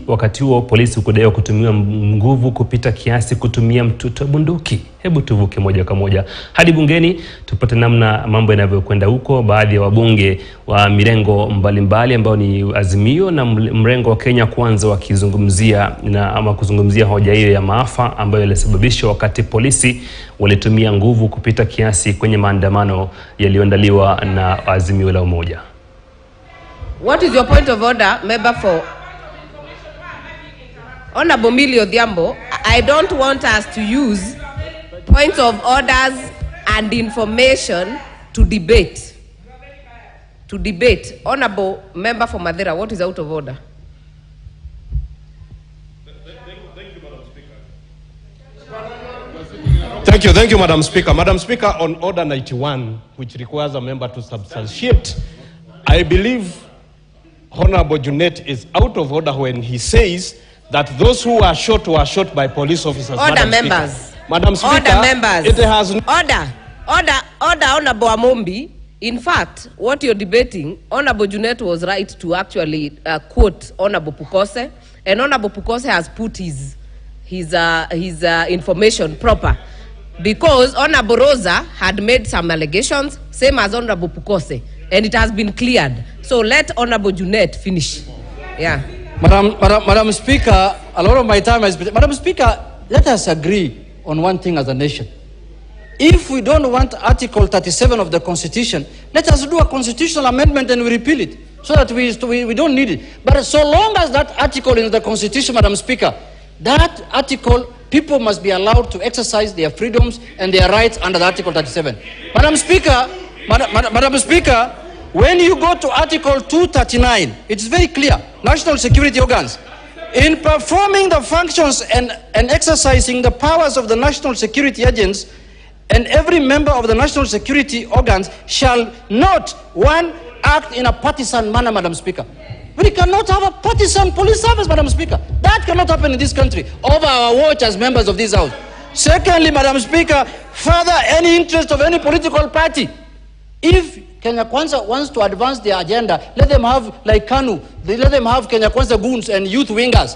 Wakati huo polisi kudaiwa kutumia nguvu kupita kiasi kutumia mtutu wa bunduki. Hebu tuvuke moja kwa moja hadi bungeni tupate namna mambo yanavyokwenda huko. Baadhi ya wabunge wa mirengo mbalimbali ambao ni Azimio na mrengo wa Kenya Kwanza kuzungumzia hoja hiyo ya maafa ambayo ilisababishwa wakati polisi walitumia nguvu kupita kiasi kwenye maandamano yaliyoandaliwa na Azimio la Umoja. What is your point of order, member for Honorable Millie Odhiambo? I don't want us to use points of orders and information to debate. Honorable member for Madera, what is out of order? Thank you, Madam Speaker. Madam Speaker, on Order 91, which requires a member to substantiate, I believe Honorable Junet is out of order when he says that those who were shot by police officers. Order, members. Speaker. Madam Speaker, order, members. It has Order, Honorable Amombi. In fact, what you're debating, Honorable Junet was right to actually quote Honorable Pukose, and Honorable Pukose has put his information proper, because Honorable Rosa had made some allegations, same as Honorable Pukose, and it has been cleared. So let Honorable Junet finish. Yeah. Madam Speaker, a lot of my time has been... Madam Speaker, let us agree on one thing as a nation. If we don't want Article 37 of the Constitution, let us do a constitutional amendment and we repeal it, so that we don't need it. But so long as that article in the Constitution, Madam Speaker, that article, people must be allowed to exercise their freedoms and their rights under the Article 37. Madam Speaker, Madam Speaker, when you go to Article 239, it's very clear. National security organs, in performing the functions and exercising the powers of the national security agents, and every member of the national security organs shall not, one, act in a partisan manner, Madam Speaker. We cannot have a partisan police service, Madam Speaker. That cannot happen in this country, over our watch as members of this House. Secondly, Madam Speaker, further any interest of any political party. If Kenya Kwanza wants to advance their agenda, let them have, like KANU, let them have Kenya Kwanza goons and youth wingers.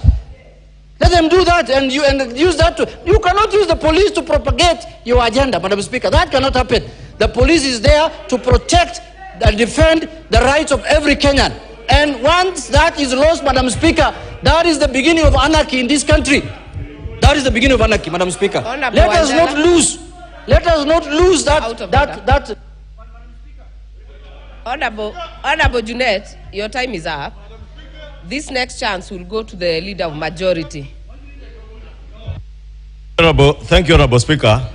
Let them do that and use that to... You cannot use the police to propagate your agenda, Madam Speaker. That cannot happen. The police is there to protect and defend the rights of every Kenyan. And once that is lost, Madam Speaker, that is the beginning of anarchy in this country. That is the beginning of anarchy, Madam Speaker. Let us not lose that. Honorable Junet, your time is up. This next chance will go to the leader of majority. Thank you, Honorable Speaker.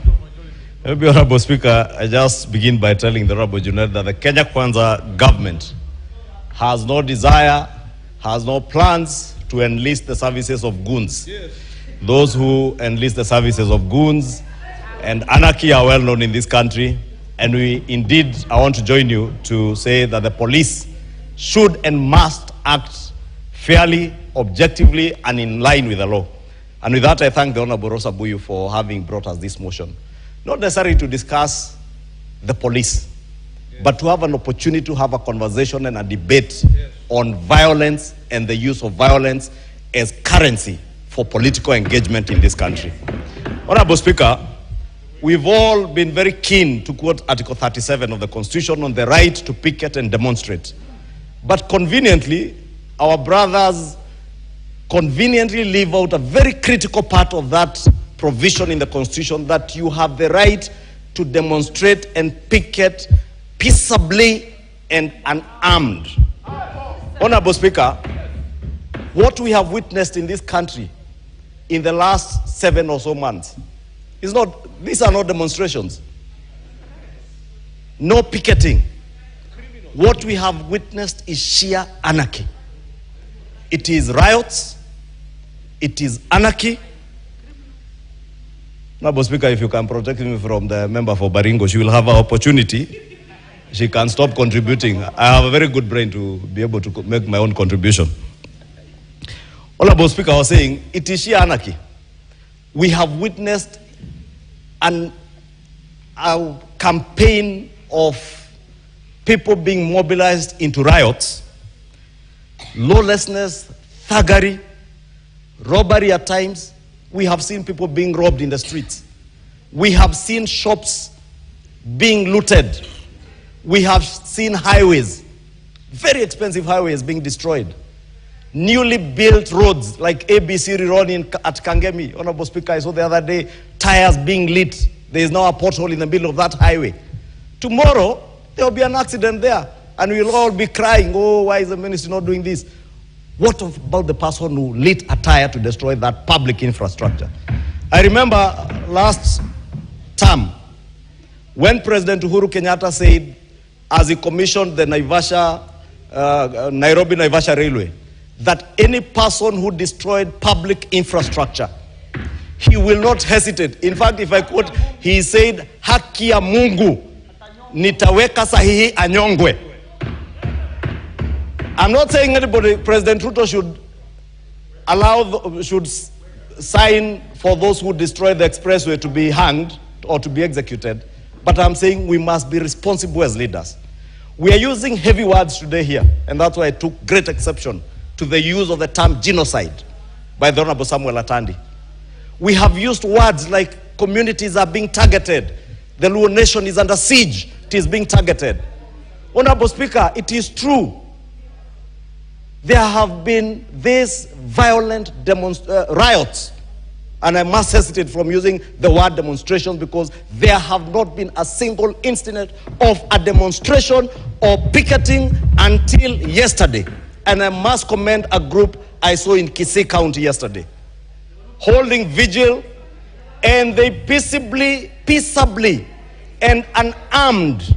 Maybe, Honorable Speaker, I just begin by telling the Honorable Junet that the Kenya Kwanza government has no desire, has no plans to enlist the services of goons. Yes. Those who enlist the services of goons and anarchy are well known in this country. And I want to join you to say that the police should and must act fairly, objectively, and in line with the law. And with that, I thank the Honorable Rosa Buyu for having brought us this motion. Not necessarily to discuss the police, but to have an opportunity to have a conversation and a debate on violence and the use of violence as currency for political engagement in this country. Honorable Speaker, we've all been very keen to quote Article 37 of the Constitution on the right to picket and demonstrate. But conveniently, our brothers conveniently leave out a very critical part of that provision in the Constitution, that you have the right to demonstrate and picket peaceably and unarmed. Honorable Speaker, what we have witnessed in this country in the last 7 or so months these are not demonstrations. No picketing. What we have witnessed is sheer anarchy. It is riots. It is anarchy. Honorable Speaker, if you can protect me from the member for Baringo, she will have an opportunity. She can stop contributing. I have a very good brain to be able to make my own contribution. Honorable Speaker, I was saying, it is sheer anarchy. We have witnessed a campaign of people being mobilized into riots, lawlessness, thuggery, robbery at times. We have seen people being robbed in the streets. We have seen shops being looted. We have seen highways, very expensive highways, being destroyed. Newly built roads like ABC Rironi at Kangemi. Honorable Speaker, I saw the other day tires being lit. There is now a pothole in the middle of that highway. Tomorrow, there will be an accident there, and we'll all be crying, oh, why is the ministry not doing this? What about the person who lit a tire to destroy that public infrastructure? I remember last term, when President Uhuru Kenyatta said, as he commissioned the Nairobi-Naivasha Railway, that any person who destroyed public infrastructure, he will not hesitate. In fact, if I quote, he said, haki ya Mungu, nitaweka sahihi anyongwe. I'm not saying anybody, President Ruto should sign for those who destroy the expressway to be hanged or to be executed, but I'm saying we must be responsible as leaders. We are using heavy words today here, and that's why I took great exception to the use of the term genocide by the Honorable Samuel Atandi. We have used words like communities are being targeted, the Luo nation is under siege, it is being targeted. Honorable Speaker, it is true. There have been these violent riots, and I must hesitate from using the word demonstrations because there have not been a single incident of a demonstration or picketing until yesterday. And I must commend a group I saw in Kisii County yesterday, holding vigil, and they peaceably and unarmed.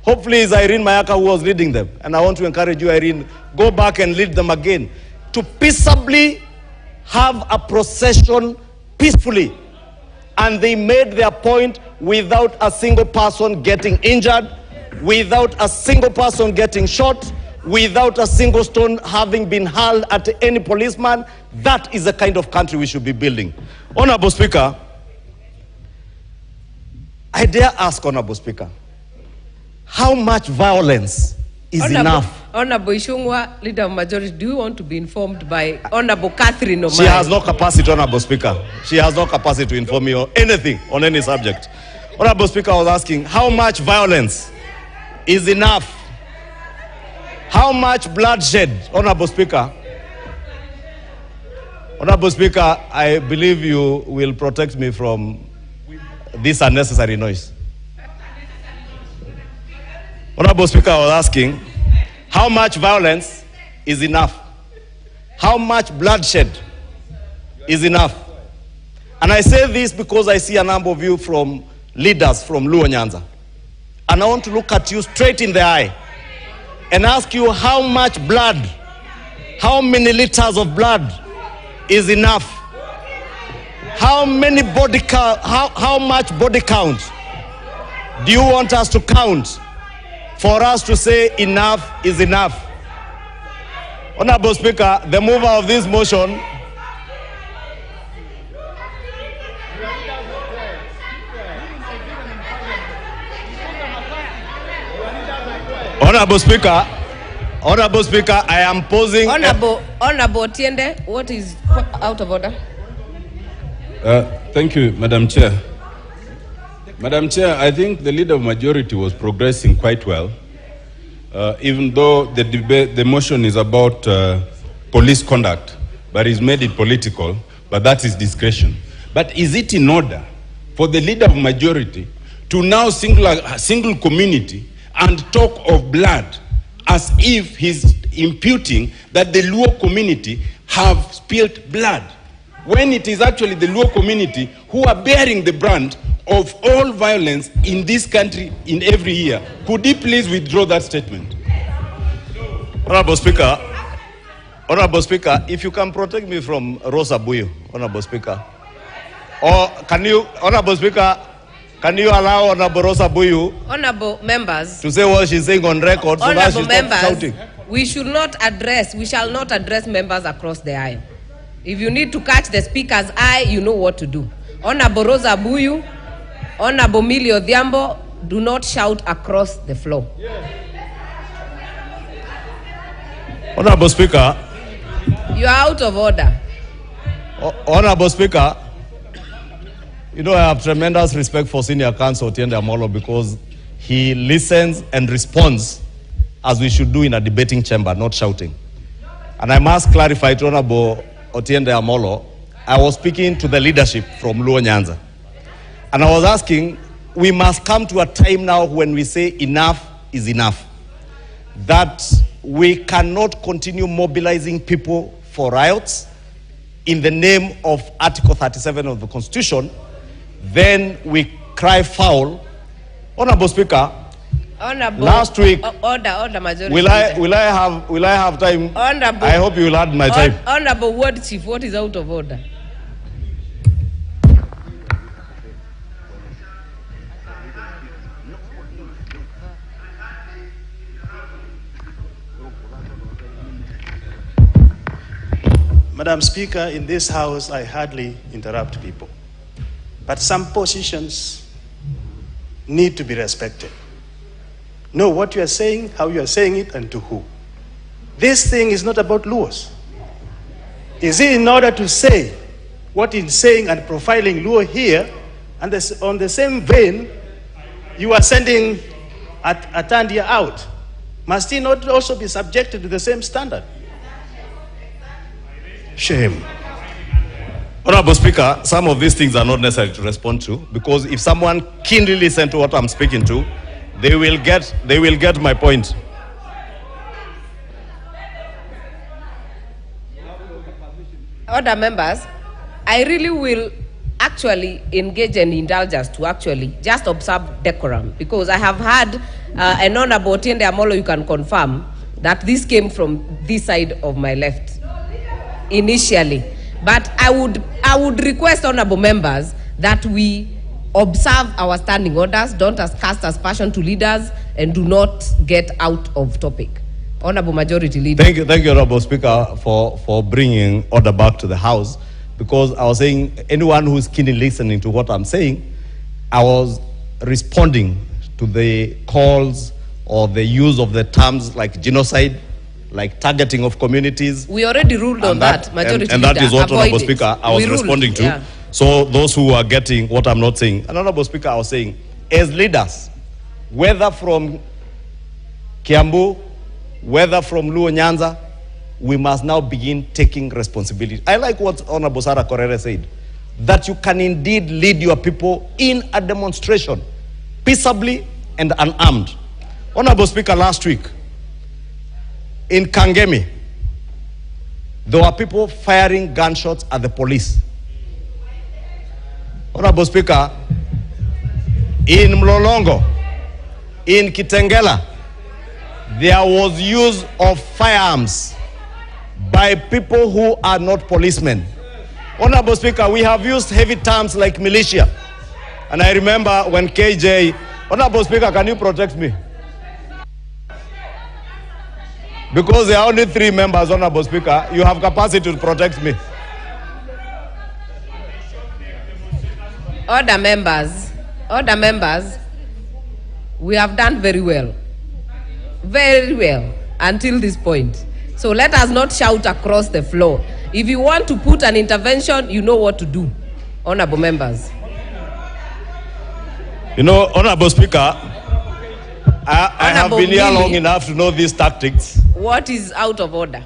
Hopefully it's Irene Mayaka who was leading them. And I want to encourage you, Irene, go back and lead them again. To peaceably have a procession peacefully. And they made their point without a single person getting injured, without a single person getting shot, without a single stone having been hurled at any policeman. That is the kind of country we should be building. Honorable Speaker, I dare ask, Honorable Speaker, how much violence is enough? Honorable Ishungwa, Leader of Majority, do you want to be informed by Honorable Catherine Omari? She has no capacity, Honorable Speaker. She has no capacity to inform me on anything, on any subject. Honorable Speaker, I was asking, how much violence is enough? How much bloodshed, Honorable Speaker? Honorable Speaker, I believe you will protect me from this unnecessary noise. Honorable Speaker, I was asking, how much violence is enough? How much bloodshed is enough? And I say this because I see a number of you from leaders from Luo Nyanza. And I want to look at you straight in the eye and ask you how much blood, how many liters of blood is enough? How many body count, how much body count do you want us to count for us to say enough is enough? Honorable Speaker, the mover of this motion Honorable Speaker, I am posing... Honorable Otiende, what is out of order? Thank you, Madam Chair. Madam Chair, I think the Leader of Majority was progressing quite well, even though the motion is about police conduct, but he's made it political, but that is discretion. But is it in order for the Leader of Majority to now single a single community and talk of blood as if he's imputing that the Luo community have spilled blood, when it is actually the Luo community who are bearing the brunt of all violence in this country in every year? Could he please withdraw that statement? Honorable Speaker, if you can protect me from Rosa Buyu, Honorable Speaker, or can you, Honorable Speaker, can you allow Honorable Rosa Buyu, Honorable members, to say what she's saying on record so that she's not shouting? We shall not address members across the aisle. If you need to catch the speaker's eye, you know what to do. Honorable Rosa Buyu, Honorable Millie Odhiambo, do not shout across the floor. Honorable Speaker, You are out of order. Honorable Speaker, you know I have tremendous respect for Senior Counsel Otiende Amolo because he listens and responds as we should do in a debating chamber, not shouting. And I must clarify to Honorable Otiende Amolo, I was speaking to the leadership from Luo Nyanza. And I was asking, we must come to a time now when we say enough is enough. That we cannot continue mobilizing people for riots in the name of Article 37 of the Constitution. Then we cry foul. Honorable Speaker, Honorable, last week, order, majority. will I have time? Honorable, I hope you will add my time. Honorable Ward Chief, what is out of order? Madam Speaker, in this House, I hardly interrupt people. But some positions need to be respected. Know what you are saying, how you are saying it, and to who. This thing is not about Luos. Is it in order to say what is saying and profiling Luo here, and on the same vein, you are sending Atandia out? Must he not also be subjected to the same standard? Shame. Honorable Speaker, some of these things are not necessary to respond to because if someone keenly listens to what I'm speaking to, they will get my point. Order members, I really will actually engage and indulge us to actually just observe decorum because I have had an Honorable Otiende Amolo, you can confirm that this came from this side of my left initially. But I would request honorable members that we observe our standing orders, don't cast aspersion to leaders, and do not get out of topic. Honorable Majority Leader. Thank you, Honorable Speaker, for bringing order back to the House, because I was saying anyone who is keenly listening to what I'm saying, I was responding to the calls or the use of the terms like genocide, like targeting of communities. We already ruled on that, Majority and Leader. that is what, Honorable Speaker, I was responding to. Yeah. So those who are getting what I'm not saying, and Honorable Speaker, I was saying, as leaders, whether from Kiambu, whether from Luo Nyanza, we must now begin taking responsibility. I like what Honorable Sarah Korere said, that you can indeed lead your people in a demonstration, peaceably and unarmed. Honorable Speaker, last week, in Kangemi, there were people firing gunshots at the police. Honorable Speaker, in Mlolongo, in Kitengela, there was use of firearms by people who are not policemen. Honorable Speaker, we have used heavy terms like militia. And I remember when KJ, Honorable Speaker, can you protect me? Because there are only 3 members, Honorable Speaker, you have capacity to protect me. Order members, we have done very well until this point. So let us not shout across the floor. If you want to put an intervention, you know what to do, honorable members. You know, Honorable Speaker, I have been here long enough to know these tactics. What is out of order?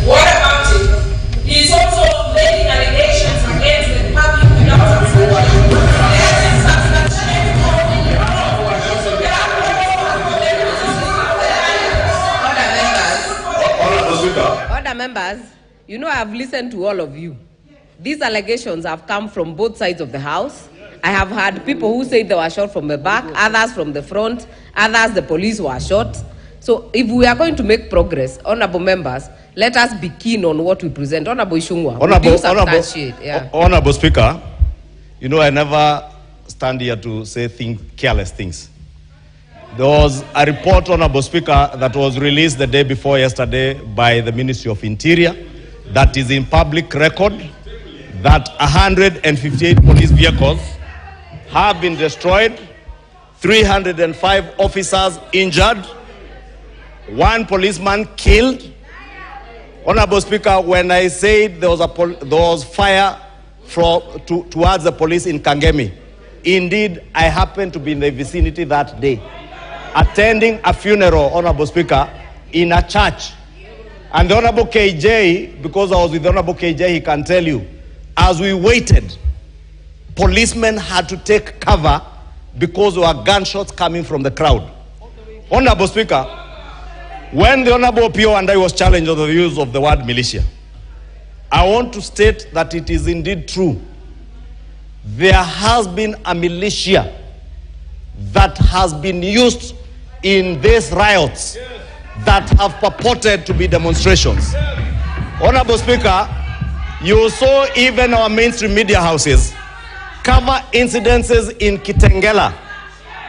What about it? He's also making allegations against the public without Order members, you know I have listened to all of you. These allegations have come from both sides of the house. I have had people who say they were shot from the back, others from the front, others the police were shot. So if we are going to make progress, honorable members, let us be keen on what we present. Honorable Ishungwa, Honorable Speaker, you know I never stand here to say careless things. There was a report, Honorable Speaker, that was released the day before yesterday by the Ministry of Interior that is in public record that 158 police vehicles have been destroyed, 305 officers injured, 1 policeman killed. Honorable Speaker, when I said there was fire towards the police in Kangemi, indeed, I happened to be in the vicinity that day, attending a funeral, Honorable Speaker, in a church. And the Honorable KJ, because I was with the Honorable KJ, he can tell you, as we waited, policemen had to take cover because there were gunshots coming from the crowd. Honorable Speaker, when the Honorable PO and I was challenged on the use of the word militia, I want to state that it is indeed true. There has been a militia that has been used in these riots that have purported to be demonstrations. Honorable Speaker, you saw even our mainstream media houses cover incidences in Kitengela,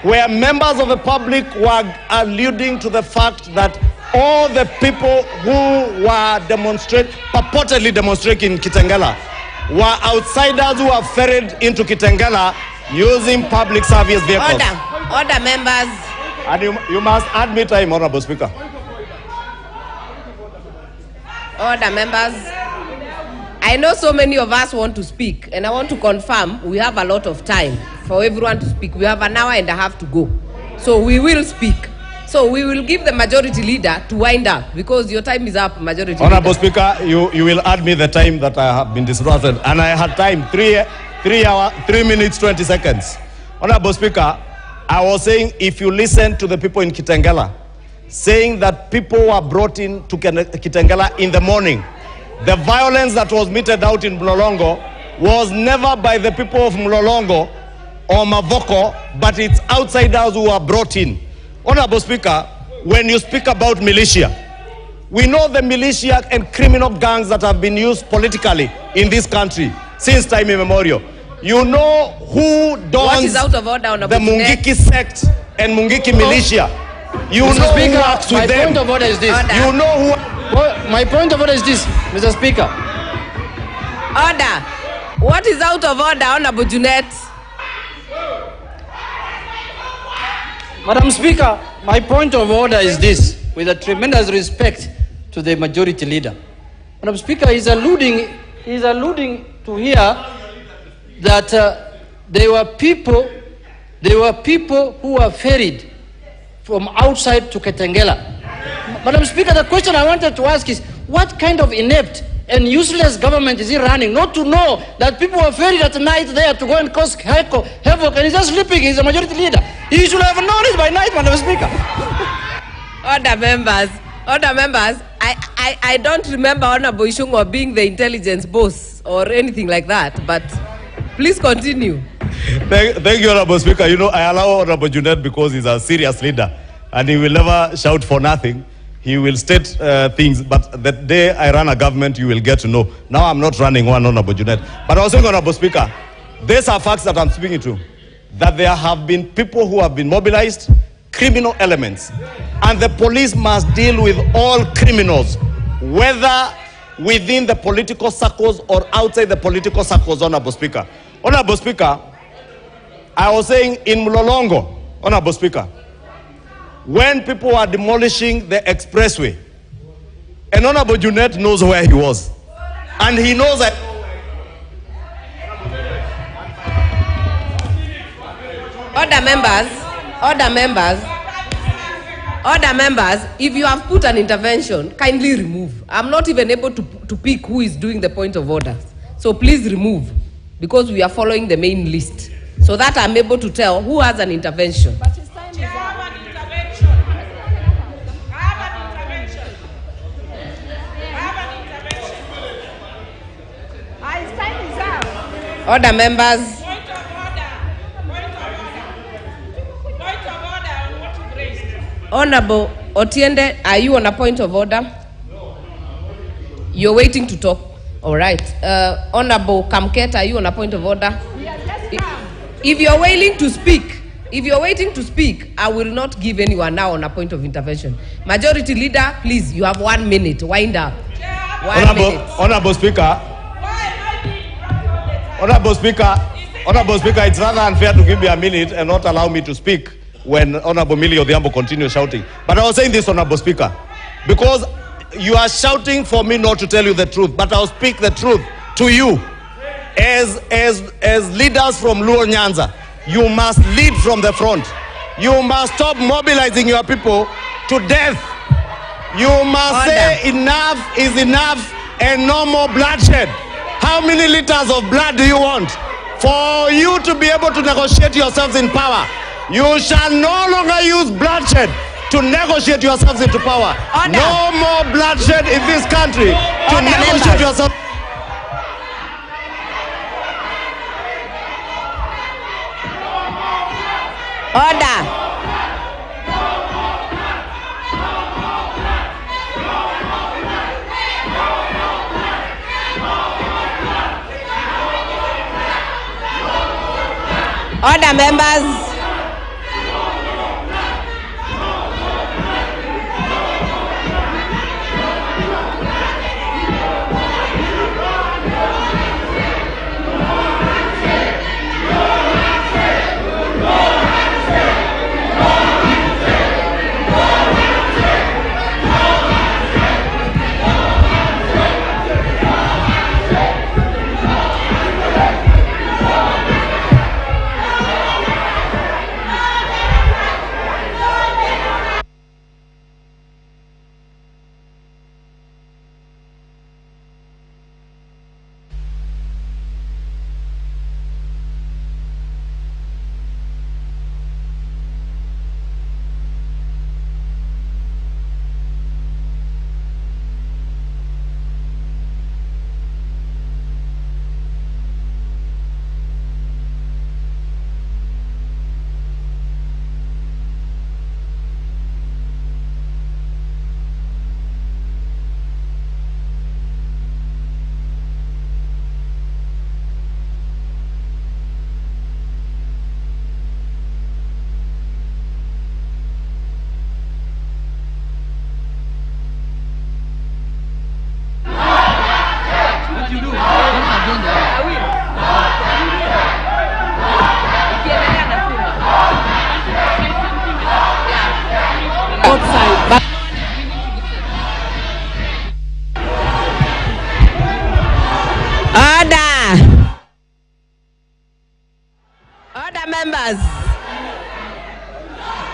where members of the public were alluding to the fact that all the people who were purportedly demonstrating in Kitengela were outsiders who have ferried into Kitengela using public service vehicles. Order, members. And you must add me time, Honorable Speaker. Order, members. I know so many of us want to speak, and I want to confirm we have a lot of time for everyone to speak. We have an hour and a half to go. So we will speak. So we will give the majority leader to wind up because your time is up, majority Honorable leader. Speaker, you will add me the time that I have been disrupted. And I had time, 3 minutes, 20 seconds. Honorable Speaker, I was saying if you listen to the people in Kitengela, saying that people were brought in to Kitengela in the morning, the violence that was meted out in Mlolongo was never by the people of Mlolongo or Mavoko, but it's outsiders who were brought in. Honorable Speaker, when you speak about militia, we know the militia and criminal gangs that have been used politically in this country since time immemorial. You know who dons the Mungiki sect and Mungiki militia. You Mr. know Speaker, who acts with my them. point of order is this. Order. You know who... My point of order is this, Mr. Speaker. Order. What is out of order, Honorable Junet? Madam Speaker, my point of order is this, with a tremendous respect to the majority leader. Madam Speaker, he's alluding to here that there were people who were ferried from outside to Kitengela. Madam Speaker, the question I wanted to ask is, what kind of inept and useless government is he running not to know that people were ferried at night there to go and cause havoc, and he's just sleeping? He's a majority leader. He should have known it by night, Madam Speaker. Order, members. Order, members. I don't remember Honorable Ishungo being the intelligence boss or anything like that, but please continue. Thank you, Honorable Speaker. You know, I allow Honorable Junet because he's a serious leader and he will never shout for nothing. He will state things, but the day I run a government, you will get to know. Now I'm not running one, Honorable Junet. But I was saying, Honorable Speaker, these are facts that I'm speaking to, that there have been people who have been mobilized, criminal elements, and the police must deal with all criminals, whether within the political circles or outside the political circles, Honorable Speaker. Honorable Speaker, I was saying in Mlolongo, Honorable Speaker, when people were demolishing the expressway, and Honorable Junet knows where he was, and he knows that. Order, members. Order, members. Order, members. If you have put an intervention, kindly remove. I'm not even able to pick who is doing the point of order. So please remove, because we are following the main list, so that I'm able to tell who has an intervention. But his time is up. I have an intervention. His time is up. Order, members. Point of order. Point of order on what you raised. Honorable Otiende, are you on a point of order? No. You're waiting to talk. All right. Honorable Kamket, are you on a point of order? Yes, come. If you're willing to speak, If you're waiting to speak, I will not give anyone now on a point of intervention. Majority Leader, please, you have 1 minute. Wind up. 1 minute. Honorable Speaker, it's rather unfair to give me a minute and not allow me to speak when Honorable Millie Odhiambo continues shouting. But I was saying this, Honorable Speaker, because you are shouting for me not to tell you the truth, but I'll speak the truth to you. As leaders from Luo Nyanza, you must lead from the front. You must stop mobilizing your people to death. You must say enough is enough and no more bloodshed. How many liters of blood do you want? For you to be able to negotiate yourselves in power, you shall no longer use bloodshed to negotiate yourselves into power. No more bloodshed in this country to negotiate yourselves. Order. Order, members.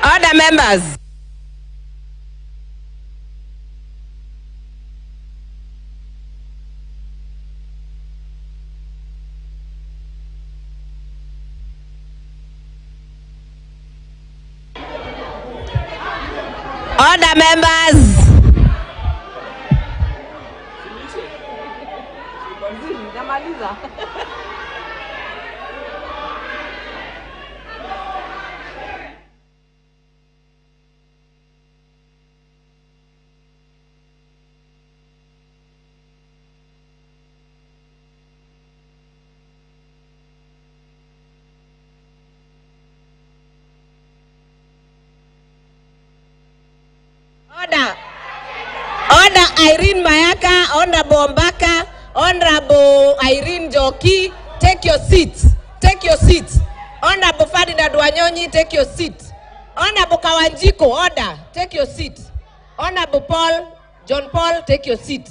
Order, members. Order, members. Order, members. Order. Order, Irene Mayaka, Honorable Mbaka, Honorable Irene Joki, take your seats. Take your seats. Honorable Ferdinand Wanyonyi, take your seat. Honorable Kawanjiko, order, take your seat. Honorable John Paul, take your seat.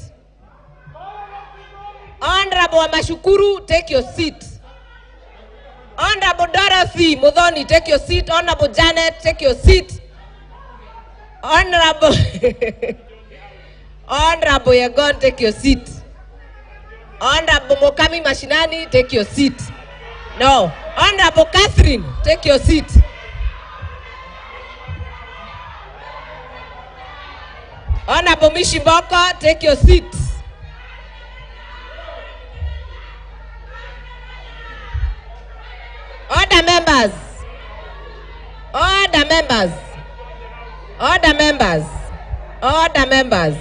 Honorable Amashukuru, take your seat. Honorable Dorothy Mudhoni, take your seat. Honorable Janet, take your seat. Honorable Honorable Yagon, take your seat. Honorable Mokami Mashinani, take your seat. No. Honorable Catherine, take your seat. Honorable Mishiboko, take your seat. Order, members. Order, members. Order, members. Order, members.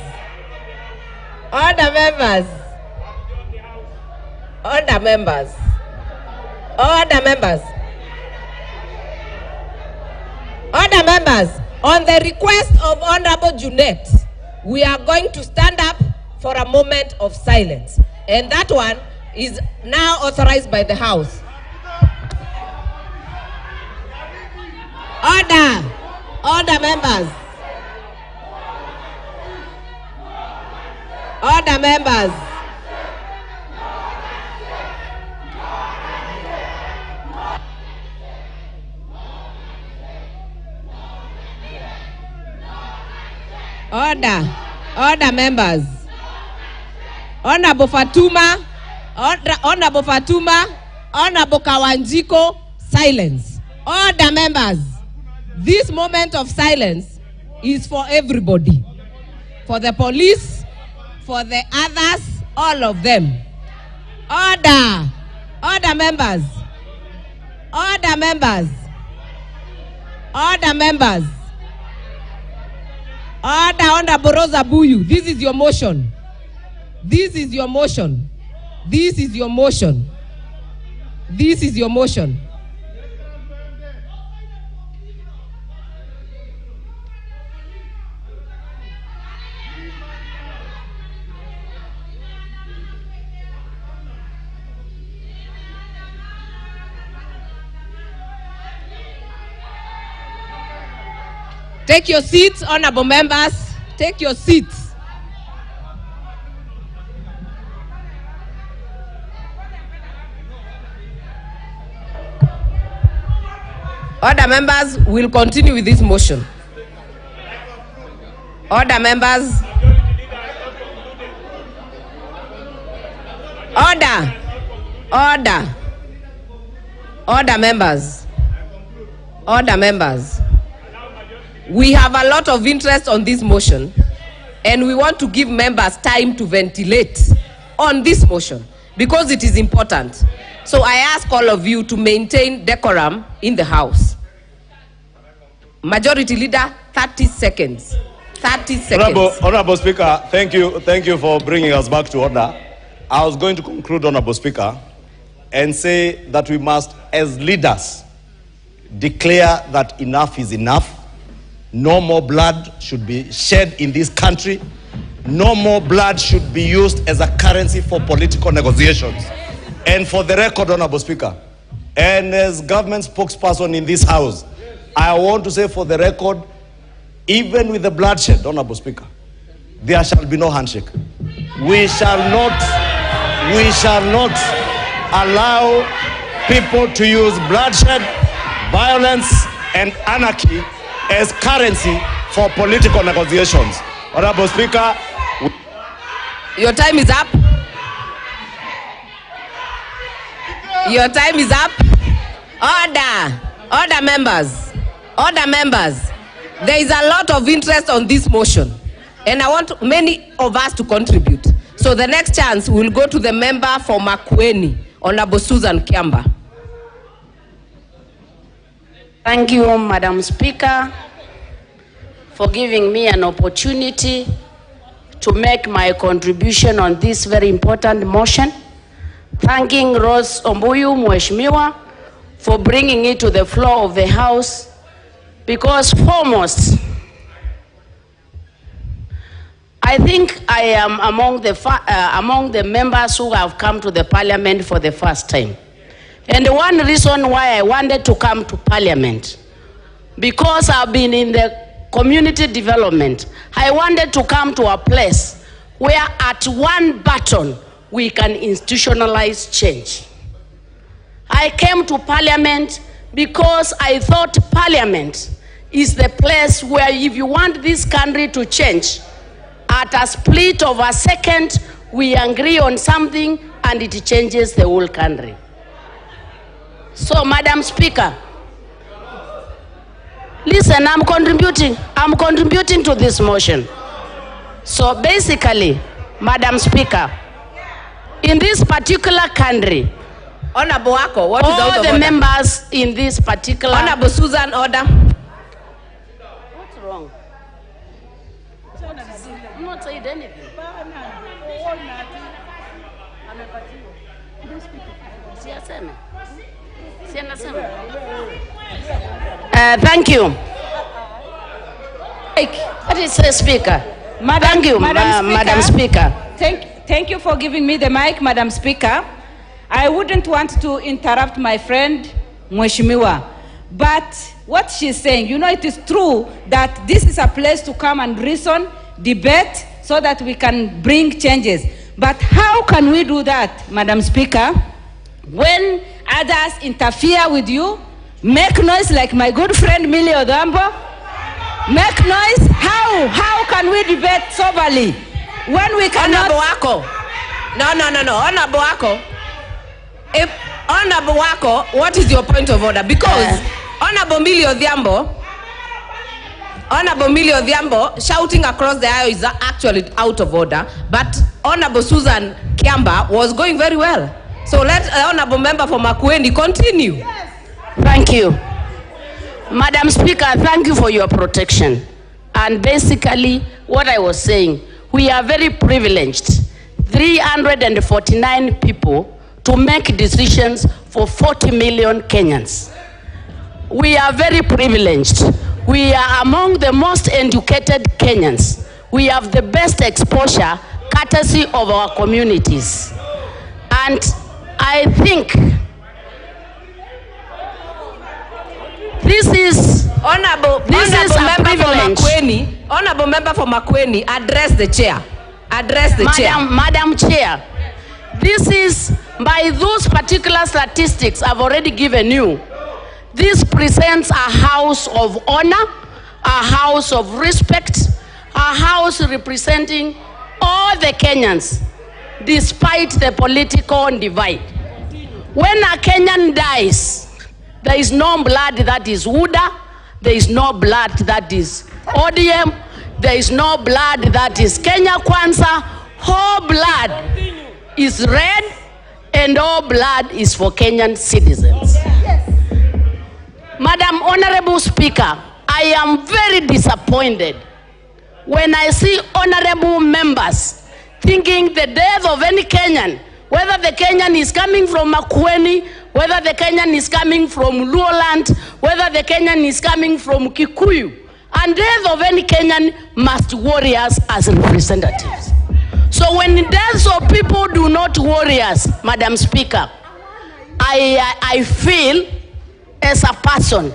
Order, members. Order, members. Order, members. Order members, on the request of Honorable Junet, we are going to stand up for a moment of silence. And that one is now authorized by the House. Order! Order members. Order members. Order. Order members. Honorable Fatuma. Honorable Fatuma. Honorable Kawanjiko. Silence. Order members. This moment of silence is for everybody. For the police, for the others, all of them. Order. Order members. Order members. Order members. Order, Honorable Rosa Buyu. This is your motion. This is your motion. This is your motion. This is your motion. Take your seats, honorable members. Take your seats. Order members, we'll continue with this motion. Order members. Order. Order. Order members. Order members. We have a lot of interest on this motion, and we want to give members time to ventilate on this motion because it is important. So I ask all of you to maintain decorum in the House. Majority Leader, 30 seconds. 30 seconds. Honorable Speaker, thank you for bringing us back to order. I was going to conclude, Honorable Speaker, and say that we must, as leaders, declare that enough is enough. No more blood should be shed in this country. No more blood should be used as a currency for political negotiations. And for the record, Honorable Speaker, and as government spokesperson in this House, I want to say for the record, even with the bloodshed, Honorable Speaker, there shall be no handshake. We shall not allow people to use bloodshed, violence, and anarchy as currency for political negotiations. Honorable Speaker, your time is up. Your time is up. Order. Order members. Order members. There is a lot of interest on this motion, and I want many of us to contribute. So the next chance will go to the member for Makueni, Honorable Susan Kiamba. Thank you, Madam Speaker, for giving me an opportunity to make my contribution on this very important motion. Thanking Rose Ombuyu Mheshimiwa for bringing it to the floor of the House, because foremost, I think I am among the members who have come to the Parliament for the first time. And one reason why I wanted to come to Parliament, because I've been in the community development, I wanted to come to a place where at one button we can institutionalize change. I came to Parliament because I thought Parliament is the place where if you want this country to change, at a split of a second, we agree on something and it changes the whole country. So, Madam Speaker, listen, I'm contributing to this motion. So basically, Madam Speaker, in this particular country, Honorable Wako, what is out all of the order? members in this particular... Honorable Susan, order. What's wrong? I'm not saying anything. Thank you. What is the Speaker? Thank you, Madam Speaker. Thank you for giving me the mic, Madam Speaker. I wouldn't want to interrupt my friend, Mheshimiwa. But what she's saying, you know, it is true that this is a place to come and reason, debate, so that we can bring changes. But how can we do that, Madam Speaker, when others interfere with you, make noise like my good friend Millie Odambo? Make noise? How can we debate soberly when we cannot? Honorable Wako. No. Honorable Wako. If Honorable Wako, what is your point of order? Because Honorable Millie Odhiambo shouting across the aisle is actually out of order. But Honorable Susan Kiamba was going very well. So let Honorable Member for Makueni continue. Yes. Thank you. Madam Speaker, thank you for your protection. And basically, what I was saying, we are very privileged, 349 people to make decisions for 40 million Kenyans. We are very privileged. We are among the most educated Kenyans. We have the best exposure, courtesy of our communities. And I think this is Honorable Member for Makueni, address the chair. Madam Chair, this is, by those particular statistics I've already given you, this presents a house of honor, a house of respect, a house representing all the Kenyans, despite the political divide. When a Kenyan dies, there is no blood that is UDA, there is no blood that is ODM, there is no blood that is Kenya Kwanza. All blood is red and all blood is for Kenyan citizens. Yes. Madam Honorable Speaker, I am very disappointed when I see honorable members thinking the death of any Kenyan, whether the Kenyan is coming from Makueni, whether the Kenyan is coming from Luoland, whether the Kenyan is coming from Kikuyu, and death of any Kenyan must worry us as representatives. So when the deaths of people do not worry us, Madam Speaker, I feel as a person,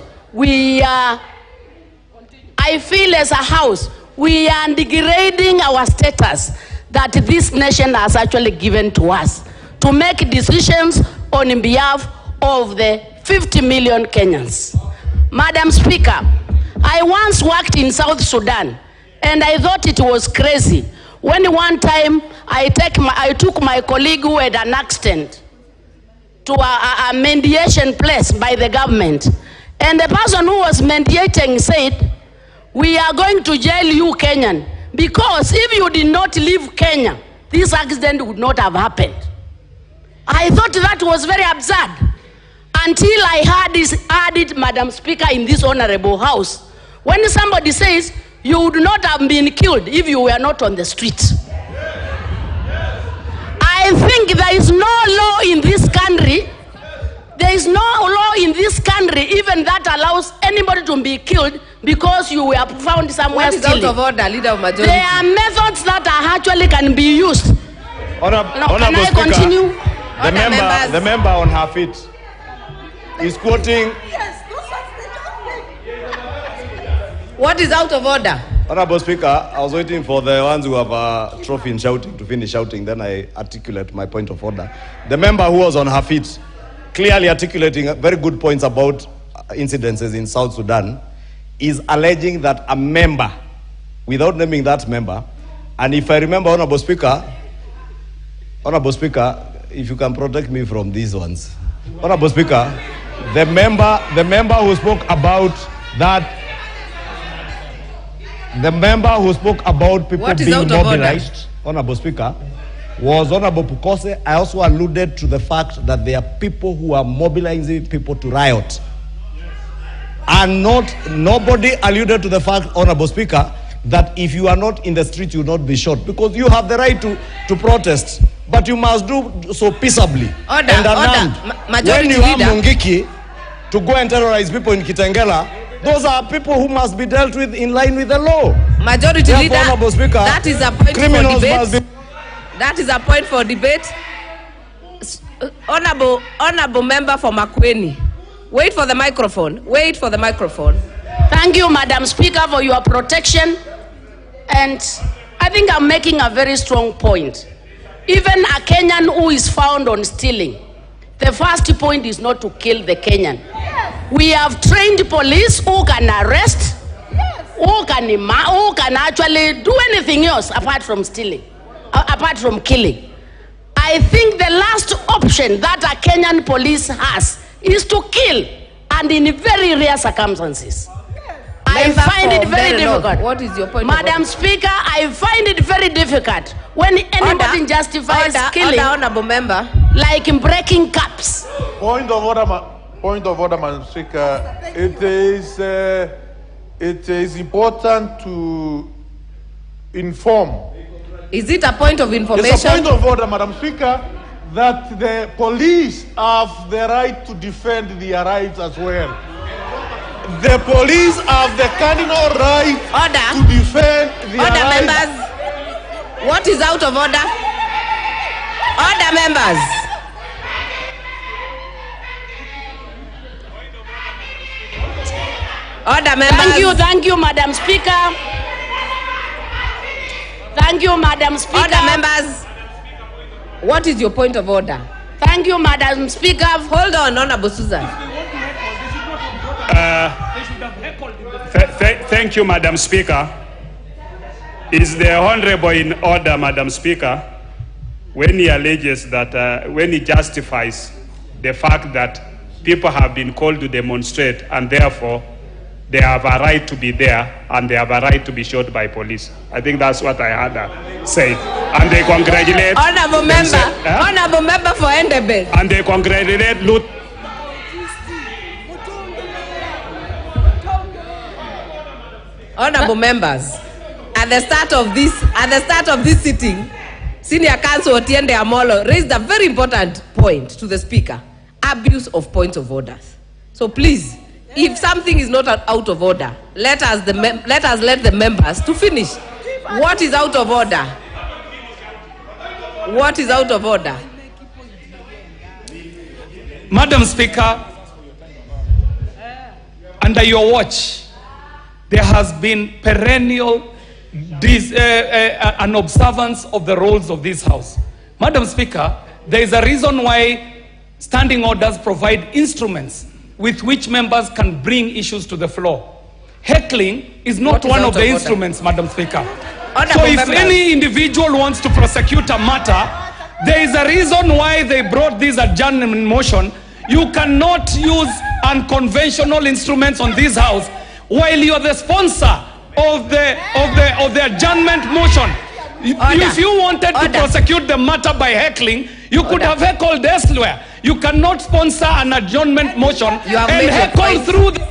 I feel as a house, we are degrading our status that this nation has actually given to us to make decisions on behalf of the 50 million Kenyans. Madam Speaker, I once worked in South Sudan and I thought it was crazy when one time I took my colleague who had an accident to a mediation place by the government. And the person who was mediating said, "We are going to jail you, Kenyan, because if you did not leave Kenya, this accident would not have happened." I thought that was very absurd until I heard it, Madam Speaker, in this honorable house. When somebody says, you would not have been killed if you were not on the street. I think there is no law in this country. There is no law in this country even that allows anybody to be killed because you were found somewhere stealing. What is out of order, Leader of Majority? There are methods that actually can be used. Can I continue? The member on her feet is quoting. Yes, what is out of order? Honorable Speaker, I was waiting for the ones who have a trophy in shouting to finish shouting, then I articulate my point of order. The member who was on her feet, clearly articulating very good points about incidences in South Sudan, is alleging that a member, without naming that member, and if I remember, Honorable Speaker, if you can protect me from these ones. Honorable Speaker, the member who spoke about that, the member who spoke about people being mobilized, Honorable Speaker, was Honorable Pukose. I also alluded to the fact that there are people who are mobilizing people to riot. And nobody alluded to the fact, Honorable Speaker, that if you are not in the street, you will not be shot. Because you have the right to protest, but you must do so peaceably. Order. When you have Mungiki to go and terrorize people in Kitengela, Those are people who must be dealt with in line with the law. Majority Therefore, Leader, Honorable Speaker, that is a point for criminals must debate. be... That is a point for debate. Honorable member for Makueni. Wait for the microphone. Wait for the microphone. Thank you, Madam Speaker, for your protection. And I think I'm making a very strong point. Even a Kenyan who is found on stealing, the first point is not to kill the Kenyan. We have trained police who can arrest, who can actually do anything else apart from stealing, apart from killing. I think the last option that a Kenyan police has is to kill, and in very rare circumstances. I find it very difficult. What is your point? Madam Speaker, I find it very difficult when anybody justifies killing, honorable member, like in breaking cups. Point of order, Madam Speaker. It is important to inform. Is it a point of information? It's a point of order, Madam Speaker, that the police have the right to defend their rights as well. The police have the cardinal right to defend their rights. Order, members. What is out of order? Order, members. Order, members. Thank you, Madam Speaker. Thank you, Madam Speaker. Order, members. What is your point of order? Thank you, Madam Speaker. Hold on, Honorable Susan. Thank you, Madam Speaker. Is the Honorable in order, Madam Speaker, when he alleges that, when he justifies the fact that people have been called to demonstrate and therefore they have a right to be there and they have a right to be shot by police. I think that's what I heard her say. And they congratulate... Honorable member, Honorable member for Endebed. And they congratulate Lut. Honorable members, at the start of this sitting, Senior Counsel Otiende Amolo raised a very important point to the Speaker: abuse of points of order. So please, if something is not out of order, let us let the members to finish. What is out of order? What is out of order? Madam Speaker, under your watch, there has been perennial an observance of the roles of this House. Madam Speaker, there is a reason why standing orders provide instruments with which members can bring issues to the floor. Heckling is not one of the instruments, Madam Speaker. So if any individual wants to prosecute a matter, there is a reason why they brought this adjournment motion. You cannot use unconventional instruments on this House while you're the sponsor of the adjournment motion. If you wanted to prosecute the matter by heckling, you could have heckled elsewhere. You cannot sponsor an adjournment motion and heckle through the...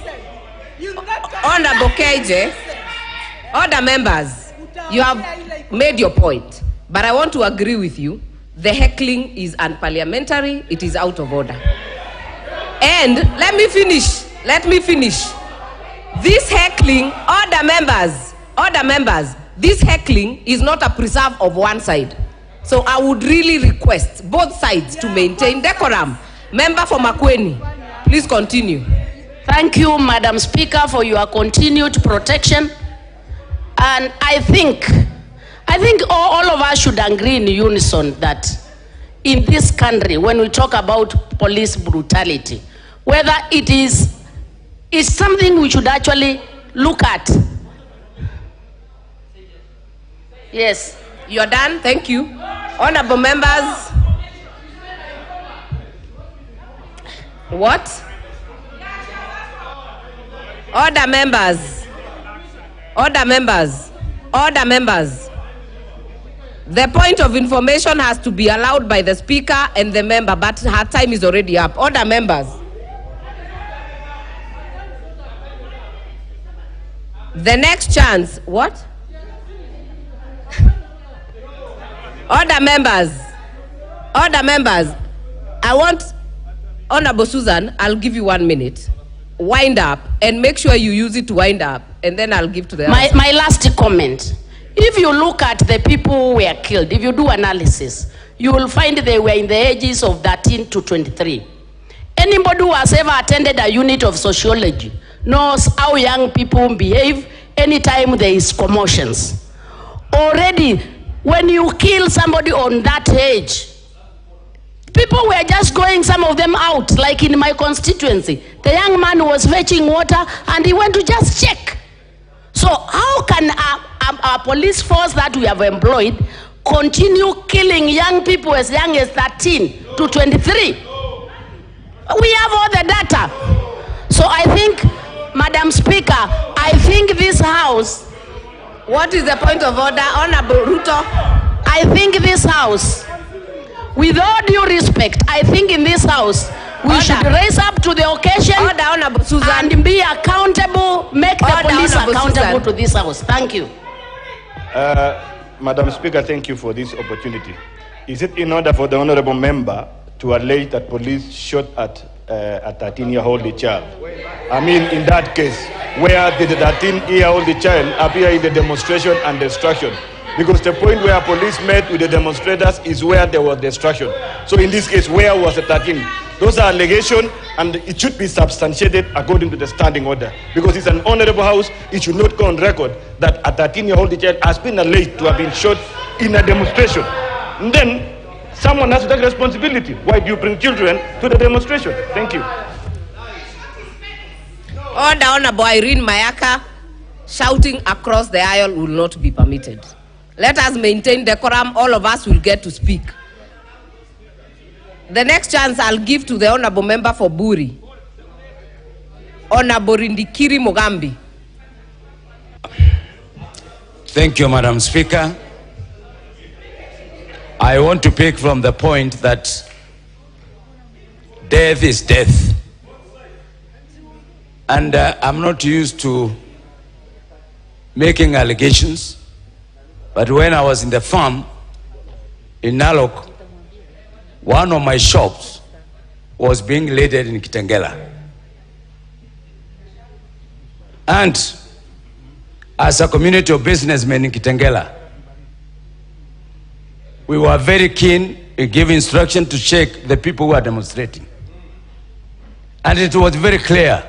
Honorable KJ, order, members, you have made your point, but I want to agree with you. The heckling is unparliamentary. It is out of order. And let me finish. This heckling, order members, this heckling is not a preserve of one side. So I would really request both sides to maintain decorum. Member for Makueni, please continue. Thank you, Madam Speaker, for your continued protection. And I think all of us should agree in unison that in this country, when we talk about police brutality, whether it is something we should actually look at. Yes. You're done. Thank you. Honorable members. What? Order, members. Order, members. Order, members. The point of information has to be allowed by the Speaker and the member, but her time is already up. Order, members. The next chance. What? Order, members. Order, members. I want, Honorable Susan, I'll give you 1 minute. wind up, and make sure you use it to wind up, and then I'll give to the others. My last comment. If you look at the people who were killed, if you do analysis, you will find they were in the ages of 13 to 23. Anybody who has ever attended a unit of sociology knows how young people behave anytime there is commotions. Already, when you kill somebody on that age, people were just going, some of them out, like in my constituency. The young man was fetching water and he went to just check. So how can a police force that we have employed continue killing young people as young as 13 to 23? We have all the data. So I think, Madam Speaker, I think this House... What is the point of order? Honorable Ruto? I think this House, with all due respect, I think in this House, we should raise up to the occasion and be accountable, make the police accountable to this House. Thank you. Madam Speaker, thank you for this opportunity. Is it in order for the honorable member to allege that police shot at a 13-year-old child? I mean, in that case, where did the 13-year-old child appear in the demonstration and destruction? Because the point where police met with the demonstrators is where there was destruction. So in this case, where was the 13? Those are allegations, and it should be substantiated according to the standing order. Because it's an honorable House, it should not go on record that a 13-year-old child has been alleged to have been shot in a demonstration. And then someone has to take responsibility. Why do you bring children to the demonstration? Thank you. Order, Honorable Irene Mayaka. Shouting across the aisle will not be permitted. Let us maintain decorum. All of us will get to speak. The next chance I'll give to the honorable member for Buri, Honorable Rindikiri Mugambi. Thank you, Madam Speaker. I want to pick from the point that death is death. And I'm not used to making allegations, but when I was in the farm in Narok, one of my shops was being raided in Kitengela. And as a community of businessmen in Kitengela, we were very keen in giving instruction to check the people who are demonstrating. And it was very clear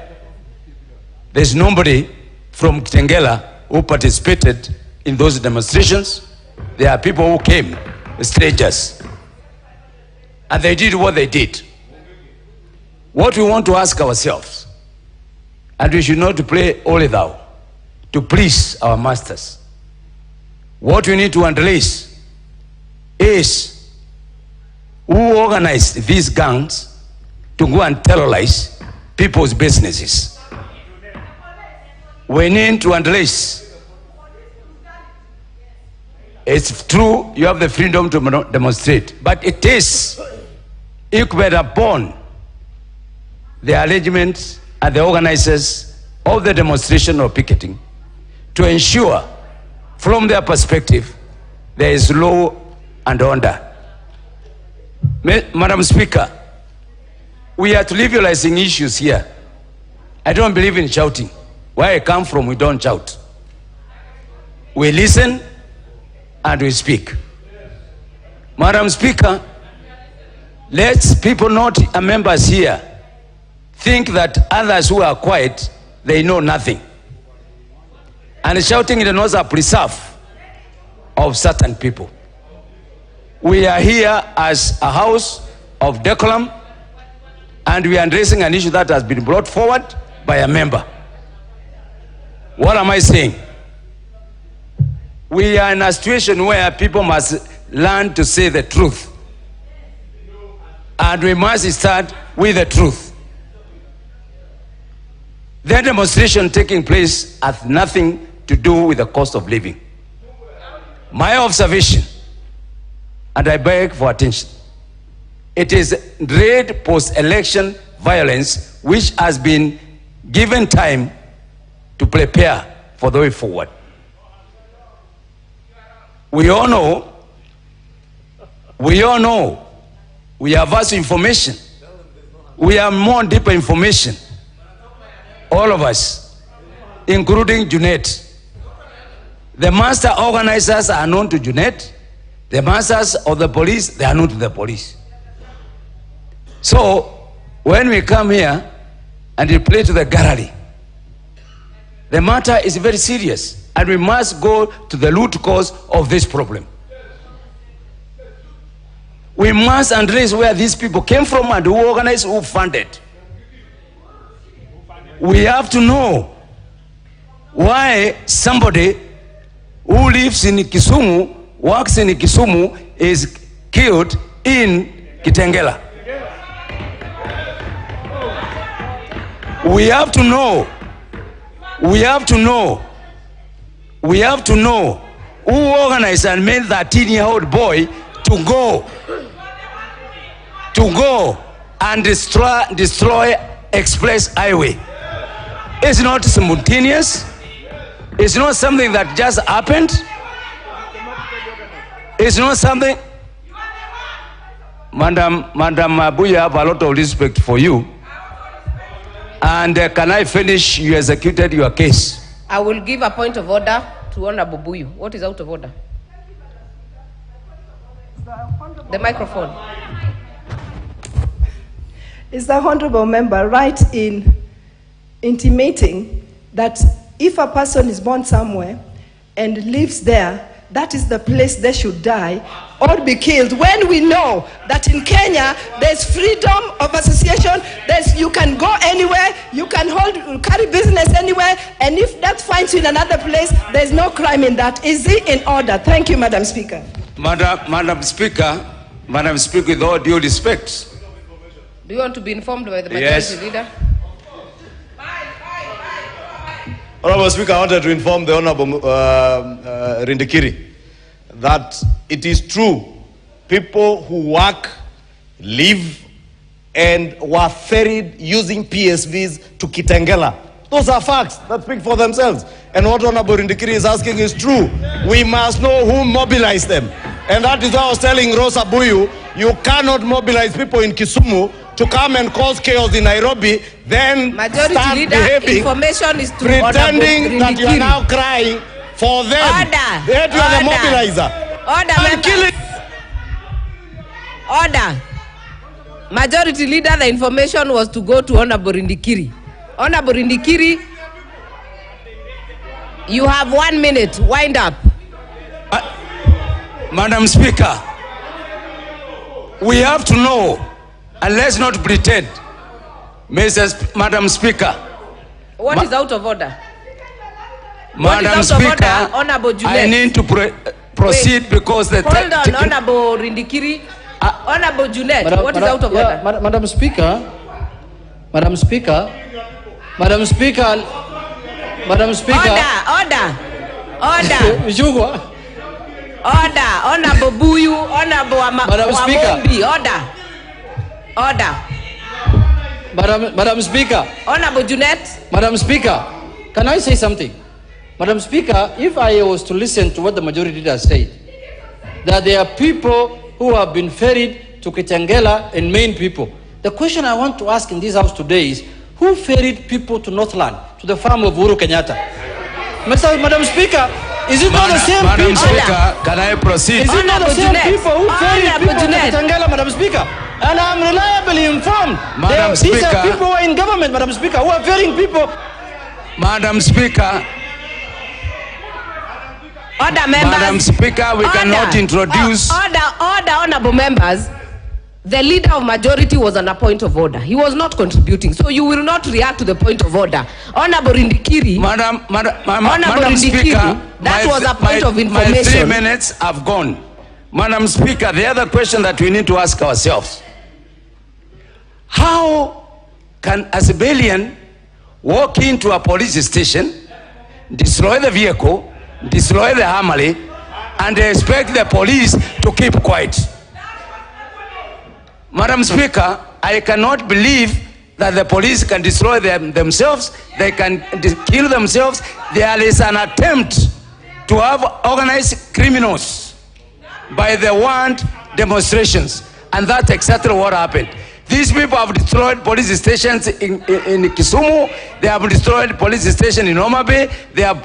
there's nobody from Kitengela who participated in those demonstrations. There are people who came, strangers, and they did what they did. What we want to ask ourselves, and we should not play only thou to please our masters. What we need to analyze is who organized these gangs to go and terrorize people's businesses. We need to analyze. It's true you have the freedom to demonstrate, but it is equal upon the arrangements and the organizers of the demonstration or picketing to ensure, from their perspective, there is law and order. Madam Speaker, we are trivializing issues here. I don't believe in shouting. Where I come from, we don't shout. We listen and we speak. Madam Speaker, let people not members here think that others who are quiet, they know nothing. And shouting is not a preserve of certain people. We are here as a house of decorum, and we are addressing an issue that has been brought forward by a member. What am I saying? We are in a situation where people must learn to say the truth. And we must start with the truth. The demonstration taking place has nothing to do with the cost of living. My observation, and I beg for attention, it is dread post-election violence which has been given time to prepare for the way forward. We all know, we have vast information. We have more deeper information. all of us, including Junet. The master organizers are known to Junet. The masters of the police, they are known to the police. So, when we come here and we play to the gallery, the matter is very serious, and we must go to the root cause of this problem. We must address where these people came from and who organized, who funded. We have to know why somebody who lives in Kisumu, works in Kisumu, is killed in Kitengela. We have to know who organized and made that 13-year-old boy to go and destroy Express Highway. It's not simultaneous. It's not something that just happened. It's not something. Madam Abuya, I have a lot of respect for you. And can I finish? You executed your case. I will give a point of order to Honorable Buyu. What is out of order? The microphone. Is the honorable member right in intimating that if a person is born somewhere and lives there, that is the place they should die or be killed, when we know that in Kenya there's freedom of association, you can go anywhere, you can carry business anywhere, and if that finds you in another place, there's no crime in that. Is it in order? Thank you, Madam Speaker. Madam Speaker, with all due respect. Do you want to be informed by the majority leader? Honorable Speaker, I wanted to inform the Honorable Rindikiri that it is true, people who work, live, and were ferried using PSVs to Kitengela. Those are facts that speak for themselves. And what Honorable Rindikiri is asking is true. We must know who mobilized them. And that is why I was telling Rosa Buyu, you cannot mobilize people in Kisumu to come and cause chaos in Nairobi, then majority start leader, behaving, information is to pretending that you are now crying for them. Order. That you are the mobilizer. Order, members. Order. Majority leader, the information was to go to Honorable Rindikiri. Honorable Rindikiri, you have 1 minute. Wind up. Madam Speaker, we have to know, and let's not pretend. Madam Speaker. What is out of order? Madam Speaker, Honorable Junet. I need to proceed. Wait, because the... Hold on, Honorable Rindikiri. Honorable Junet, what is out of order? Madam Speaker, Madam Speaker, Madam Speaker, Madam Speaker. Order. Order. Honorable Buyu, Honorable Wamombi. Order. Madam Speaker. Honorable Junet. Madam Speaker, can I say something? Madam Speaker, if I was to listen to what the majority leader said, that there are people who have been ferried to Kitengela and main people. The question I want to ask in this house today is, who ferried people to Northland, to the farm of Uhuru Kenyatta? Madam Speaker, is it not the same people? Madam Speaker, can I proceed? Is it not the same people who ferried people to Kitengela, Madam Speaker? And I'm reliably informed. These are people who are in government, Madam Speaker, who are ferrying people. Madam Speaker. Order, members. Madam Speaker, we cannot introduce... Order, honorable members. The leader of majority was on a point of order. He was not contributing. So you will not react to the point of order. Honorable Rindikiri. Madam Speaker, that was a point of information. My 3 minutes have gone. Madam Speaker, the other question that we need to ask ourselves, how can a civilian walk into a police station, destroy the vehicle, destroy the family, and expect the police to keep quiet? Madam Speaker, I cannot believe that the police can destroy themselves, they can kill themselves. There is an attempt to have organized criminals by the want demonstrations, and that's exactly what happened. These people have destroyed police stations in Kisumu. They have destroyed police station in Homa Bay. They have